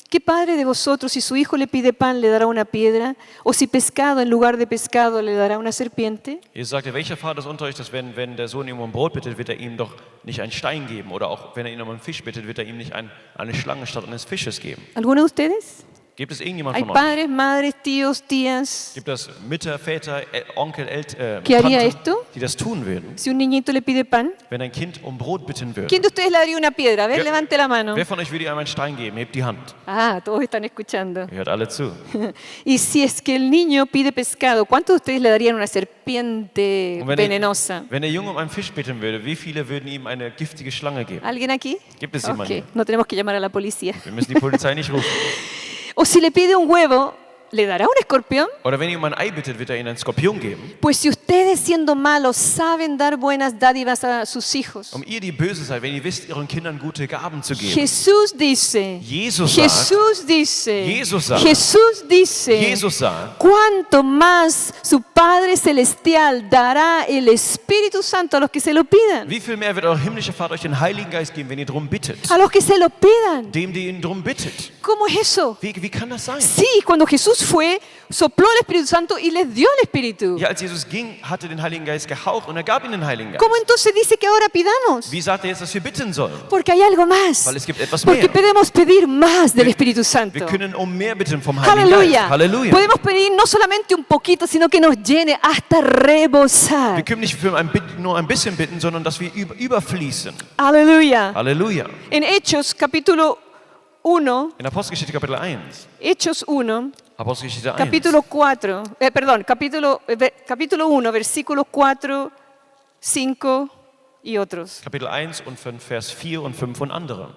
A: ¿qué padre de vosotros si su hijo le pide pan le dará una piedra? ¿O si pescado en lugar de pescado le dará una serpiente?
B: Jesus sagte, welcher Vater ist unter euch, dass wenn der Sohn ihm um Brot bittet, wird er ihm doch nicht einen Stein geben? Oder auch wenn er ihn um einen Fisch bittet, wird er ihm nicht eine Schlange statt eines Fisches geben?
A: ¿Alguno de ustedes?
B: Gibt es irgendjemand
A: Hay
B: von euch?
A: padres, madres, tíos, tías.
B: Gibt es Mütter, Väter, Onkel,
A: ¿Qué haría
B: Tanten,
A: esto?
B: die das tun würden,
A: Si un niñito le pide pan,
B: wenn ein Kind um Brot bitten würde?
A: ¿quién de ustedes le daría una piedra? A ver,
B: Ja.
A: levante la mano.
B: Wer von euch würde ihm einen Stein geben? Hebt die Hand.
A: Ah, todos están escuchando.
B: Ihr hört alle zu.
A: Y si es que el niño pide pescado, ¿cuántos de ustedes le darían una serpiente
B: Und
A: venenosa?
B: wenn der Junge um einen Fisch bitten würde, wie viele würden ihm eine giftige Schlange geben?
A: ¿Alguien aquí?
B: Gibt es
A: Ok,
B: jemanden?
A: no tenemos que llamar a la policía.
B: Wir müssen die Polizei nicht rufen.
A: O si le pide un huevo, ¿le dará un escorpión?
B: Oder wenn ihr um ein Ei bittet, wird er ihnen einen Skorpion geben.
A: Pues si ustedes siendo malos saben dar buenas dádivas a sus hijos.
B: Ihr, die böse seid, wenn ihr wisst, ihren Kindern gute Gaben zu geben.
A: Jesús dice,
B: Jesus sagt,
A: Jesús dice,
B: Jesus sagt,
A: Jesús dice,
B: Jesus sagt,
A: cuánto más su Padre Celestial dará el Espíritu Santo a los que se lo pidan.
B: wie viel mehr wird euer himmlischer Vater euch den Heiligen Geist geben, wenn ihr darum bittet?
A: A los que se lo pidan.
B: Dem, die ihn darum bittet.
A: ¿Cómo es eso?
B: Wie kann das sein?
A: Sí, cuando Jesús fue, sopló el Espíritu Santo y les dio el Espíritu.
B: Ja, als Jesus ging, hatte den Heiligen Geist gehaucht und er gab ihnen den Heiligen Geist.
A: ¿Cómo entonces dice que ahora pidamos?
B: Wie sagt er jetzt, dass wir bitten sollen?
A: Porque hay algo más.
B: Weil es gibt etwas
A: Porque
B: mehr.
A: podemos pedir más del Espíritu
B: Wir
A: Santo.
B: können um mehr bitten vom Heiligen Geist.
A: Aleluya.
B: Halleluja.
A: Podemos pedir no solamente un poquito, sino que nos llene hasta
B: Wir
A: rebosar.
B: können nicht für nur ein bisschen bitten, sondern dass wir überfließen.
A: Aleluya.
B: Halleluja.
A: En Hechos capítulo 1,
B: In Apostelgeschichte Kapitel 1.
A: Hechos 1,
B: Apostelgeschichte 1.
A: capítulo 4, capítulo 1, versículos 4, 5 y otros.
B: Kapitel 1 und von Vers 4 und 5 und andere.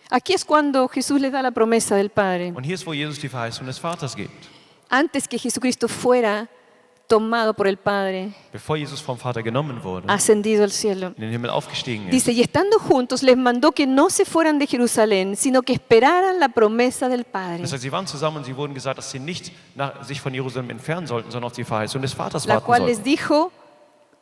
A: Aquí es cuando Jesús les da la promesa del Padre.
B: Und hier ist, wo Jesus die Verheißung des Vaters gibt.
A: Antes que Jesucristo fuera tomado por el Padre,
B: Bevor Jesus vom Vater genommen wurde,
A: ascendido al cielo.
B: in den Himmel aufgestiegen ist.
A: Dice, y estando juntos les mandó que no se fueran de Jerusalén, sino que esperaran la promesa del Padre,
B: Das heißt, sie waren zusammen und sie wurden gesagt, dass sie nicht sich von Jerusalem entfernen sollten, sondern auf die Verheißung des Vaters
A: la
B: warten
A: cual les
B: sollten.
A: dijo,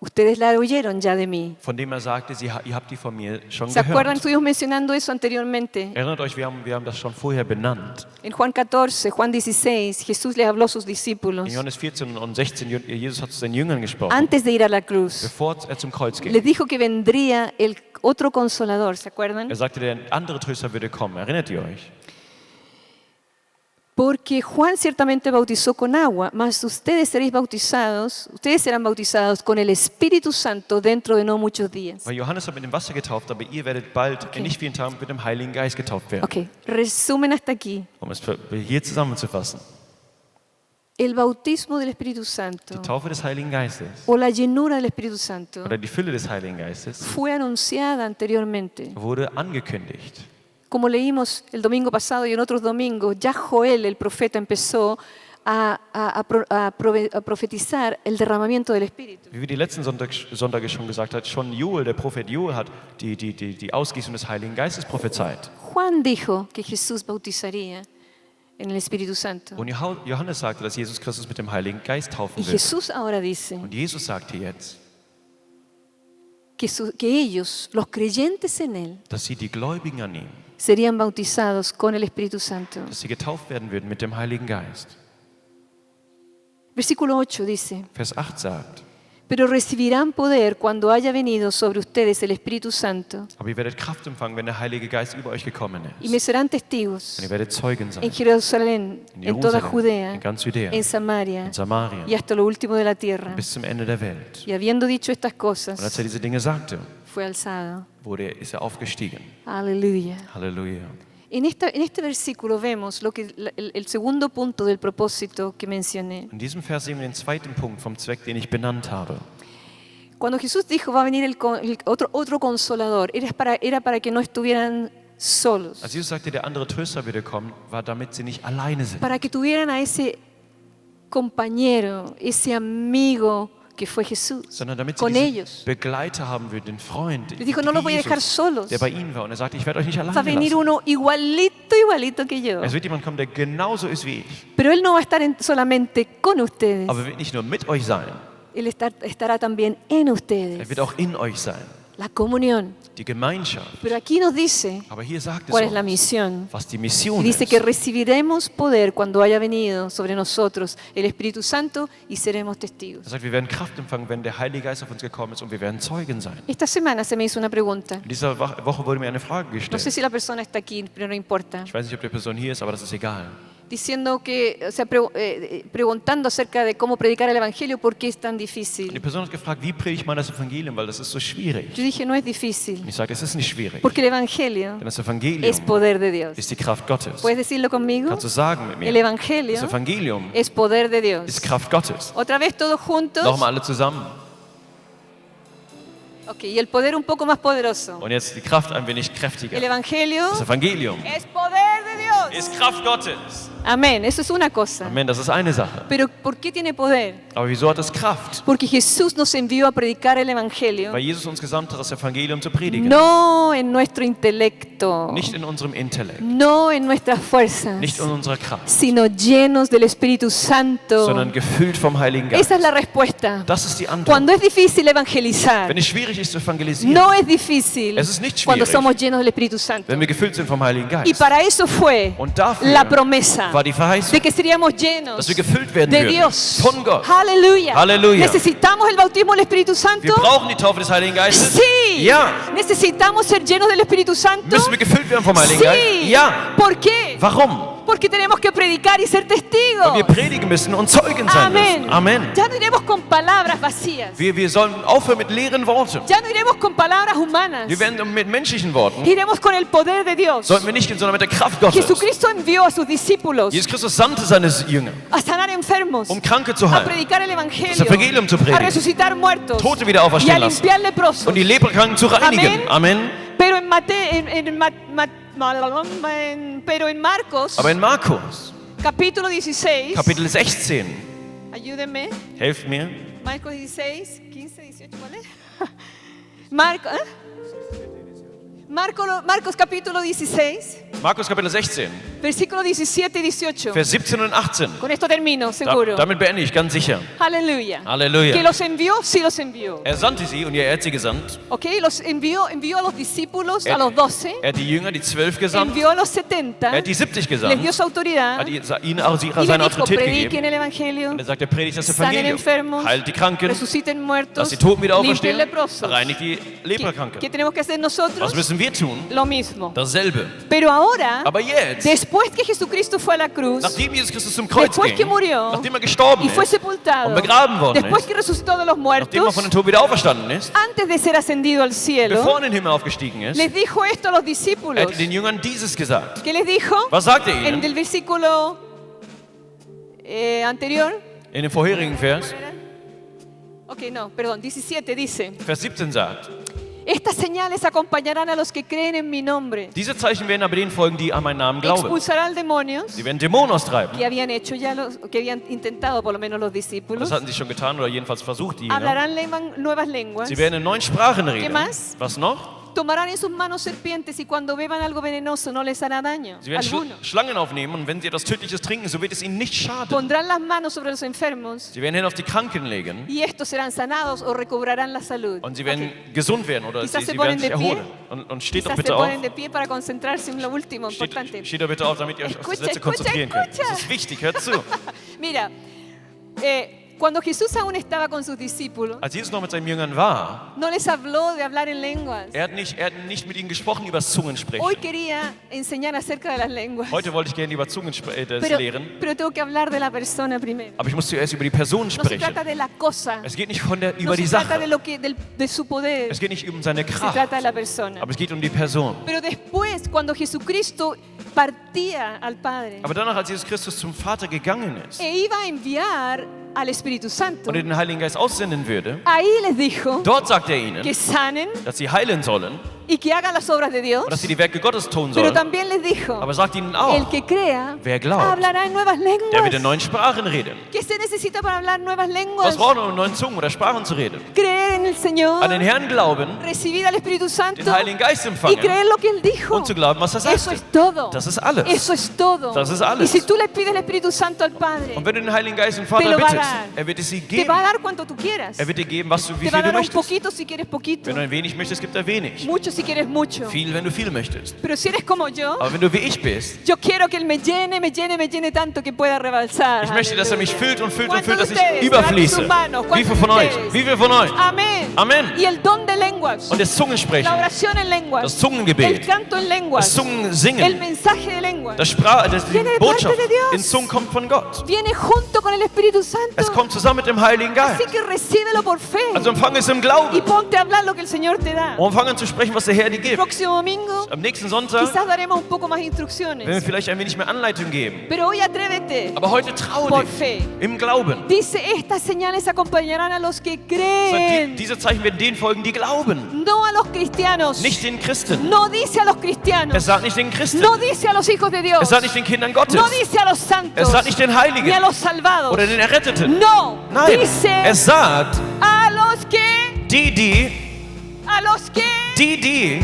A: ustedes la oyeron ya de mí.
B: Von dem er sagte, ihr habt die von mir schon
A: ¿Se acuerdan?
B: gehört.
A: Estuvimos mencionando eso anteriormente.
B: Erinnert euch, wir haben das schon vorher benannt.
A: En Juan 14, Juan 16, Jesús les habló a sus
B: In
A: discípulos
B: Johannes 14 und 16, Jesus hat zu seinen Jüngern gesprochen,
A: antes de ir a la cruz.
B: bevor er zum Kreuz ging.
A: Les dijo que vendría el otro consolador, ¿se acuerdan?
B: Er sagte, der andere Tröster würde kommen. Erinnert ihr euch?
A: Porque Juan ciertamente bautizó con agua, mas ustedes serán bautizados con el Espíritu Santo dentro de no muchos días.
B: Weil Johannes hat mit dem Wasser getauft, aber ihr werdet bald, in nicht vielen Tagen, mit dem Heiligen Geist getauft werden.
A: Ok, resumen hasta aquí.
B: Um es hier zusammenzufassen.
A: El bautismo del Espíritu
B: Die
A: Santo
B: Taufe des Heiligen Geistes
A: o la llenura del Espíritu Santo
B: oder die Fülle des Heiligen Geistes
A: fue anunciada anteriormente.
B: wurde angekündigt.
A: Como leímos el domingo pasado y en otros domingos, ya Joel, el profeta, empezó a profetizar el derramamiento del Espíritu.
B: Wie wir die letzten Sonntage schon gesagt haben, schon Joel, der Prophet Joel, hat die Ausgießung des Heiligen Geistes prophezeit.
A: Juan dijo que Jesús bautizaría en el Espíritu Santo.
B: Und Johannes sagte, dass Jesus Christus mit dem Heiligen Geist taufen
A: Y
B: wird.
A: Jesús ahora dice
B: Und Jesus sagte jetzt,
A: que ellos, los creyentes en Él,
B: dass sie die Gläubigen an ihm,
A: serían bautizados con el Espíritu Santo.
B: dass sie getauft werden würden mit dem Heiligen Geist.
A: Versículo 8 dice,
B: Vers 8 sagt,
A: pero recibirán poder cuando haya venido sobre ustedes el Espíritu Santo
B: aber ihr werdet Kraft empfangen, wenn der Heilige Geist über euch gekommen
A: y
B: ist.
A: me serán testigos
B: Und ihr werdet Zeugen sein.
A: en Jerusalén,
B: In
A: en toda
B: Jerusalem,
A: Judea,
B: in ganz Judäa,
A: en Samaria
B: in Samarien,
A: y hasta lo último de la tierra.
B: bis zum Ende der Welt.
A: Y habiendo dicho estas
B: Und als
A: cosas,
B: er diese Dinge sagte,
A: fue alzado.
B: ist er aufgestiegen.
A: Aleluya.
B: Halleluja.
A: En este versículo vemos el segundo punto del propósito que mencioné.
B: In diesem Vers sehen wir den zweiten Punkt vom Zweck, den ich benannt habe.
A: Cuando Jesús dijo va a venir el otro consolador, era para que no estuvieran solos,
B: Als Jesus sagte, der andere Tröster würde kommen, war damit sie nicht alleine sind,
A: para que tuvieran a ese compañero, ese amigo que fue Jesús,
B: sondern damit sie
A: con
B: diesen
A: ellos.
B: Begleiter haben würden, den Freund,
A: Les dijo, no los voy a dejar
B: Jesus,
A: solos.
B: der bei ihnen war. Und er sagte, ich werde euch nicht
A: Va a
B: alleine
A: venir
B: lassen.
A: uno igualito que yo.
B: Es wird jemand kommen, der genauso ist wie ich.
A: Pero Él no va a estar solamente con ustedes,
B: Aber er wird nicht nur mit euch sein,
A: Él estará también en
B: er
A: ustedes.
B: wird auch in euch sein.
A: la comunión.
B: die Gemeinschaft.
A: Pero aquí nos dice
B: Aber hier sagt es
A: cuál es la
B: uns,
A: misión.
B: was die
A: Y
B: Mission
A: dice
B: ist.
A: que recibiremos poder cuando haya venido sobre nosotros el Espíritu Santo y seremos testigos.
B: Er sagt, wir werden Kraft empfangen, wenn der Heilige Geist auf uns gekommen ist und wir werden Zeugen sein.
A: Esta semana se me hizo una pregunta.
B: In dieser Woche wurde mir eine Frage
A: No sé
B: gestellt.
A: si la persona está aquí, pero no importa.
B: Ich weiß nicht, ob die Person hier ist, aber das ist egal.
A: Diciendo que, o sea, preguntando acerca de cómo predicar el Evangelio, ¿por qué es tan
B: Und die
A: difícil?
B: Person hat gefragt, wie predigt man das Evangelium, weil das ist so schwierig.
A: Yo dije, no es difícil,
B: Und ich sage, es ist nicht schwierig,
A: porque el Evangelio
B: denn das Evangelium
A: es poder de Dios.
B: ist die Kraft Gottes.
A: ¿Puedes decirlo conmigo?
B: Kannst du sagen mit
A: El
B: mir?
A: Evangelio
B: Das Evangelium
A: es poder de Dios.
B: ist Kraft Gottes.
A: Otra vez todos juntos.
B: Nochmal alle zusammen.
A: Ok, y el poder un poco más poderoso.
B: Und jetzt die Kraft ein wenig
A: El
B: kräftiger.
A: Evangelio
B: Das Evangelium
A: es poder de Dios.
B: ist Kraft Gottes.
A: Amén, eso es una cosa.
B: Amen, das ist eine Sache.
A: Pero ¿por qué tiene poder?
B: Aber wieso hat es Kraft?
A: Porque Jesús nos envió a predicar el Evangelio,
B: Weil Jesus uns gesandt hat, das Evangelium zu predigen.
A: no en nuestro intelecto,
B: Nicht in unserem Intellekt,
A: no en nuestras fuerzas,
B: nicht in unserer Kraft,
A: sino llenos del Espíritu Santo.
B: sondern gefüllt vom Heiligen Geist.
A: Esa es la respuesta.
B: Das ist die Antwort.
A: Cuando es difícil evangelizar,
B: Wenn es schwierig ist zu evangelisieren,
A: no es difícil
B: Es ist nicht
A: cuando
B: schwierig.
A: somos llenos del Espíritu Santo.
B: wenn wir gefüllt sind vom Heiligen
A: Y
B: Geist.
A: para eso fue
B: Und dafür
A: la promesa
B: war die Verheißung,
A: de que seríamos llenos
B: dass wir gefüllt werden
A: de
B: würden
A: Dios.
B: von Gott.
A: Aleluya.
B: Halleluja.
A: ¿Necesitamos el bautismo del Espíritu
B: Wir
A: Santo?
B: brauchen die Taufe des Heiligen Geistes.
A: Sí.
B: Ja.
A: ¿Necesitamos ser llenos del Espíritu Santo?
B: Müssen wir gefüllt werden vom Heiligen Geist?
A: Sí.
B: Ja.
A: ¿Por qué?
B: Warum?
A: Porque tenemos que predicar y ser testigos.
B: Weil wir predigen müssen und Zeugen sein
A: Amén.
B: müssen. Amen.
A: Ya no iremos con palabras vacías.
B: Wir sollen aufhören mit leeren Worten.
A: Ya no iremos con palabras humanas.
B: Wir werden mit menschlichen Worten,
A: Iremos con el poder de Dios.
B: sollten wir nicht gehen, sondern mit der Kraft Gottes.
A: Jesucristo envió a sus discípulos
B: Jesus Christus sandte seine Jünger,
A: a sanar enfermos,
B: Kranke zu
A: a
B: heilen,
A: predicar el
B: das
A: Evangelio,
B: Evangelium zu
A: a
B: predigen,
A: resucitar muertos
B: Tote wieder
A: y
B: auferstehen
A: a
B: lassen
A: limpiar leprosos.
B: und die Leprakranken zu reinigen. Amen.
A: Pero en Marcos,
B: Aber in Markus,
A: capítulo 16,
B: Kapitel 16,
A: ayúdenme,
B: helft mir,
A: Marcos 16, 15, 18, ¿cuál es? Marcos capítulo 16,
B: Markus Kapitel 16,
A: versículo 17 y 18.
B: Vers 17 und 18.
A: Con esto termino, seguro.
B: Damit beende ich, ganz sicher.
A: Aleluya.
B: Halleluja.
A: Que los envió, sí los envió.
B: Er sandte sie und er hat sie gesandt.
A: Ok, los envió a los discípulos,
B: Er,
A: a los 12,
B: er hat die Jünger, die 12 gesandt.
A: envió a los 70,
B: Er hat die 70
A: les dio
B: gesandt.
A: su autoridad
B: Hat ihnen auch
A: y le
B: seine
A: dijo,
B: Autorität
A: prediquen
B: gegeben.
A: el Evangelio,
B: Und er sagt, er predigt das
A: sanen
B: Evangelium,
A: enfermos,
B: heilt die Kranken,
A: resuciten
B: dass
A: muertos,
B: die Toten wieder
A: limpien
B: auferstehen,
A: leprosos.
B: reinigt die
A: ¿Qué
B: Leprakranken.
A: tenemos que hacer nosotros?
B: Was müssen wir tun?
A: Lo mismo.
B: Dasselbe.
A: Pero ahora,
B: Aber jetzt,
A: después que Jesucristo fue a la cruz,
B: nachdem Jesus Christus zum Kreuz
A: después que
B: ging,
A: murió
B: nachdem gestorben
A: y fue
B: ist
A: sepultado,
B: und begraben worden
A: después
B: ist,
A: que resucitó de los
B: nachdem von den
A: muertos,
B: Toten wieder auferstanden ist,
A: antes de ser ascendido al
B: bevor
A: cielo,
B: er in den Himmel aufgestiegen ist,
A: les dijo esto a los
B: er
A: discípulos.
B: hat den Jüngern dieses gesagt.
A: ¿Qué les dijo?
B: Was sagt er
A: En
B: ihnen?
A: el versículo anterior.
B: In dem vorherigen Vers,
A: Ok, no, perdón, 17 dice,
B: Vers 17 sagt,
A: estas señales acompañarán a los que creen en mi nombre.
B: diese Zeichen werden aber denen folgen, die an meinen Namen glauben.
A: Expulsarán demonios
B: Sie werden Dämonen austreiben.
A: que habían hecho ya que habían intentado por lo menos los
B: Das
A: discípulos.
B: hatten sie schon getan oder jedenfalls versucht, die Jünger.
A: Hablarán nuevas lenguas.
B: Sie werden in 9 Sprachen
A: ¿Qué
B: reden.
A: más?
B: Was noch?
A: Tomarán en sus manos serpientes y cuando beban algo venenoso no les hará daño
B: Sie werden
A: alguno.
B: Schlangen aufnehmen und wenn sie etwas Tödliches trinken, so wird es ihnen nicht schaden.
A: Pondrán las manos sobre los enfermos
B: Sie werden Hände auf die Kranken legen
A: y estos serán sanados o recobrarán la salud.
B: und sie werden gesund werden oder
A: Quizás se
B: sie werden
A: ponen
B: sich
A: de pie.
B: erholen. Und steht doch
A: Quizás se
B: bitte auf.
A: ponen de pie para concentrarse en lo último, importante.
B: Steht doch bitte auf, damit ihr euch auf das
A: Escucha,
B: Letzte
A: escucha,
B: konzentrieren könnt.
A: escucha.
B: Das ist wichtig, hört zu.
A: Mira, cuando Jesús aún estaba con sus discípulos,
B: Als Jesus noch mit seinen Jüngern war,
A: no les habló de hablar en lenguas.
B: er hat nicht mit ihnen gesprochen über das Zungensprechen.
A: Hoy quería enseñar acerca de las lenguas.
B: Heute wollte ich gerne über Zungensprechen
A: Pero,
B: lehren,
A: pero tengo que hablar de la persona primero.
B: aber ich muss zuerst über die Person
A: No se
B: sprechen.
A: trata de la cosa,
B: Es geht nicht über
A: no
B: die
A: se trata de,
B: Sache.
A: de su poder,
B: Es geht nicht um seine
A: se
B: Kraft,
A: trata de la persona.
B: aber es geht um die Person.
A: Pero después, cuando Jesucristo partía al Padre
B: Aber danach, als Jesus Christus zum Vater gegangen ist
A: e iba a enviar al Espíritu Santo,
B: und den Heiligen Geist aussenden würde,
A: ahí les dijo
B: dort sagt er ihnen,
A: que sanen,
B: dass sie heilen sollen,
A: y que hagan las obras de Dios.
B: und dass sie die Werke Gottes tun
A: Pero
B: sollen.
A: también les dijo,
B: Aber sagt ihnen
A: el
B: auch,
A: que crea
B: wer glaubt,
A: hablará en nuevas
B: der wird in
A: lenguas.
B: neuen Sprachen reden.
A: ¿Qué se necesita para hablar nuevas
B: Was
A: lenguas?
B: braucht man, um in neuen Zungen oder Sprachen zu reden?
A: Creer en el Señor,
B: An den Herrn glauben,
A: recibir al Espíritu Santo
B: den Heiligen Geist
A: y
B: empfangen
A: creer lo que Él dijo.
B: und zu glauben, was er
A: Eso
B: sagte.
A: es todo.
B: Das ist alles.
A: Eso es todo.
B: Das ist alles.
A: Y si tú le pides el Espíritu Santo al Padre,
B: Und wenn du den Heiligen Geist den
A: Te
B: Vater
A: lo va a
B: bittest,
A: dar.
B: er wird es dir
A: te
B: geben.
A: va a dar cuanto tú quieras.
B: Er wird dir geben, was du, wie
A: Te va
B: viel
A: a
B: du
A: dar un
B: möchtest.
A: poquito si quieres poquito.
B: Wenn du ein wenig möchtest, gibt er wenig.
A: Mucho si quieres mucho.
B: Viel, wenn du viel möchtest.
A: Pero si eres como yo,
B: Aber wenn du wie ich bist,
A: yo quiero que Él me llene, me llene, me llene tanto que pueda rebalsar.
B: ich möchte, dass er mich füllt und füllt und
A: ¿Cuántos
B: füllt,
A: de
B: dass ich
A: ustedes?
B: überfließe.
A: Levanten sus manos.
B: Wie viele von
A: ¿Cuántos de
B: euch?
A: ustedes?
B: Wie viele von euch?
A: Amén.
B: Amen.
A: Y el don de lenguas,
B: Und das Zungensprechen,
A: la oración en lenguas,
B: das Zungengebet,
A: el canto en
B: das
A: lenguas, el
B: Zungensingen,
A: mensaje de lenguas,
B: die
A: Viene de
B: Botschaft
A: parte de Dios.
B: in Zungen kommt von Gott.
A: viene junto con el Espíritu Santo.
B: Es kommt zusammen mit dem Heiligen Geist.
A: Así que recíbelo por fe
B: Also empfange es im
A: y
B: Glauben.
A: ponte a hablar lo que el Señor te da.
B: Und empfange zu sprechen, was der Herr dir
A: El
B: gibt.
A: próximo domingo
B: Am nächsten Sonntag
A: quizás daremos un poco más
B: werden wir
A: instrucciones.
B: vielleicht ein wenig mehr Anleitung geben.
A: Pero hoy atrévete.
B: Aber heute traue
A: Por
B: dich
A: fe.
B: im Glauben.
A: Dice, estas señales acompañarán a los que
B: Sagt,
A: creen,
B: diese Zeichen werden denen folgen, die glauben.
A: no a los cristianos.
B: Nicht den Christen.
A: No dice a los cristianos.
B: Es sagt nicht den Christen.
A: No dice a los hijos de Dios.
B: Es sagt nicht den Kindern Gottes.
A: No dice a los santos.
B: Es sagt nicht den
A: Ni a
B: Heiligen
A: los salvados.
B: oder den Erretteten.
A: No.
B: Nein,
A: Dice
B: es sagt,
A: a los que,
B: die,
A: a los que.
B: die.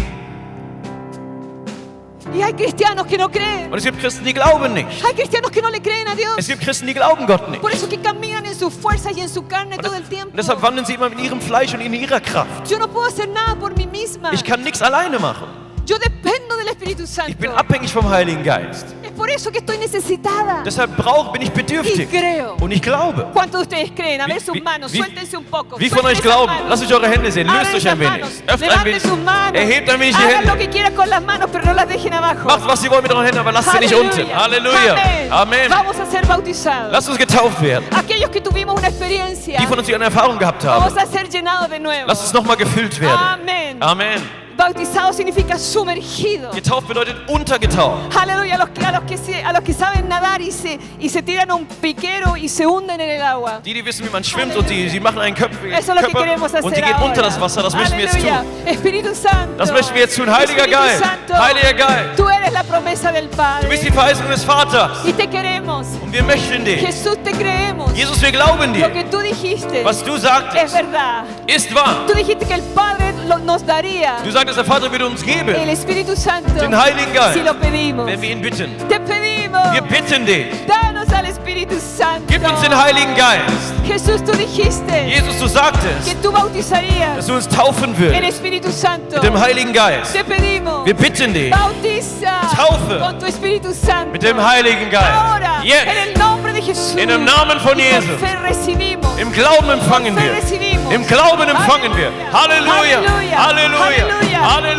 A: Y hay cristianos que no creen.
B: Und es gibt Christen, die glauben nicht.
A: Hay cristianos que no le creen a Dios.
B: Es gibt Christen, die glauben Gott nicht.
A: Por eso que caminan en sus fuerzas y en su carne todo el
B: Und
A: tiempo.
B: deshalb wandeln sie immer in ihrem Fleisch und in ihrer Kraft.
A: Yo no puedo hacer nada por mí misma.
B: Ich kann nichts alleine machen.
A: Yo dependo del Espíritu
B: Ich bin
A: Santo.
B: abhängig vom Heiligen Geist.
A: Es por eso que estoy necesitada.
B: Deshalb bin ich
A: Y
B: bedürftig.
A: creo.
B: Und ich glaube.
A: ¿Cuántos de ustedes creen? A ver sus
B: Wie-
A: manos,
B: wie-
A: suéltense un poco.
B: Wie von
A: Suelten
B: euch
A: esas
B: glauben?
A: manos.
B: Lasst euch eure Hände sehen.
A: Abran
B: Löst euch
A: esas
B: ein wenig.
A: manos.
B: Öffnet ein
A: Levanten
B: wenig.
A: sus manos.
B: Erhebt ein wenig die
A: Hagan lo
B: Hände.
A: que quieran con las manos, pero no las dejen abajo.
B: Macht, was ihr wollt mit euren Händen, aber lasst sie nicht unten. Halleluja.
A: Amén.
B: Amen.
A: Vamos a ser bautizados.
B: Lasst uns getauft werden.
A: Aquellos que tuvimos una experiencia,
B: Die von uns, die eine Erfahrung gehabt haben.
A: vamos a ser llenados de nuevo.
B: Lasst uns nochmal gefüllt werden.
A: Amén.
B: Amen.
A: Bautizado significa sumergido.
B: Getauft bedeutet untergetaucht.
A: Aleluya, a los que saben nadar y se tiran a un piquero y se hunden en el agua.
B: Die wissen, wie man schwimmt und sie machen einen
A: Eso es lo que queremos
B: Körper und
A: hacer
B: sie gehen
A: ahora.
B: unter das Wasser. Das möchten wir jetzt
A: Aleluya.
B: tun.
A: Espíritu Santo.
B: Das möchten wir jetzt tun. Heiliger
A: Espíritu
B: Geist.
A: Santo,
B: Heiliger Geist.
A: tú eres la promesa del
B: Du
A: Padre.
B: bist die Verheißung des Vaters.
A: Y te queremos.
B: Und wir möchten dich.
A: Jesús, te creemos.
B: Jesus, wir glauben
A: Lo
B: dir.
A: que tú dijiste
B: Was du
A: es
B: sagtest,
A: verdad.
B: ist wahr.
A: Tú dijiste que el Padre nos daría
B: Du sagtest, der Vater würde uns geben.
A: el Espíritu Santo
B: Den Heiligen Geist.
A: si lo pedimos.
B: Wenn wir ihn bitten.
A: Te pedimos.
B: Wir bitten dich.
A: Danos al Espíritu Santo.
B: Gib uns den Heiligen Geist.
A: Jesús, tú dijiste
B: Jesus, du sagtest,
A: que tú bautizarías
B: dass du uns taufen
A: el
B: wirst.
A: Espíritu Santo.
B: Mit dem Heiligen Geist.
A: Te pedimos.
B: Wir bitten dich.
A: Bautiza
B: Taufe.
A: con tu Espíritu Santo.
B: Mit dem Heiligen Geist.
A: Ahora, en
B: Jetzt.
A: el nombre de Jesús.
B: In dem Namen von
A: Y
B: Jesus.
A: por fe recibimos.
B: Im Glauben empfangen
A: Por fe
B: wir.
A: recibimos.
B: Im Glauben empfangen wir. Halleluja.
A: Halleluja.
B: Halleluja.
A: Halleluja.
B: Halleluja.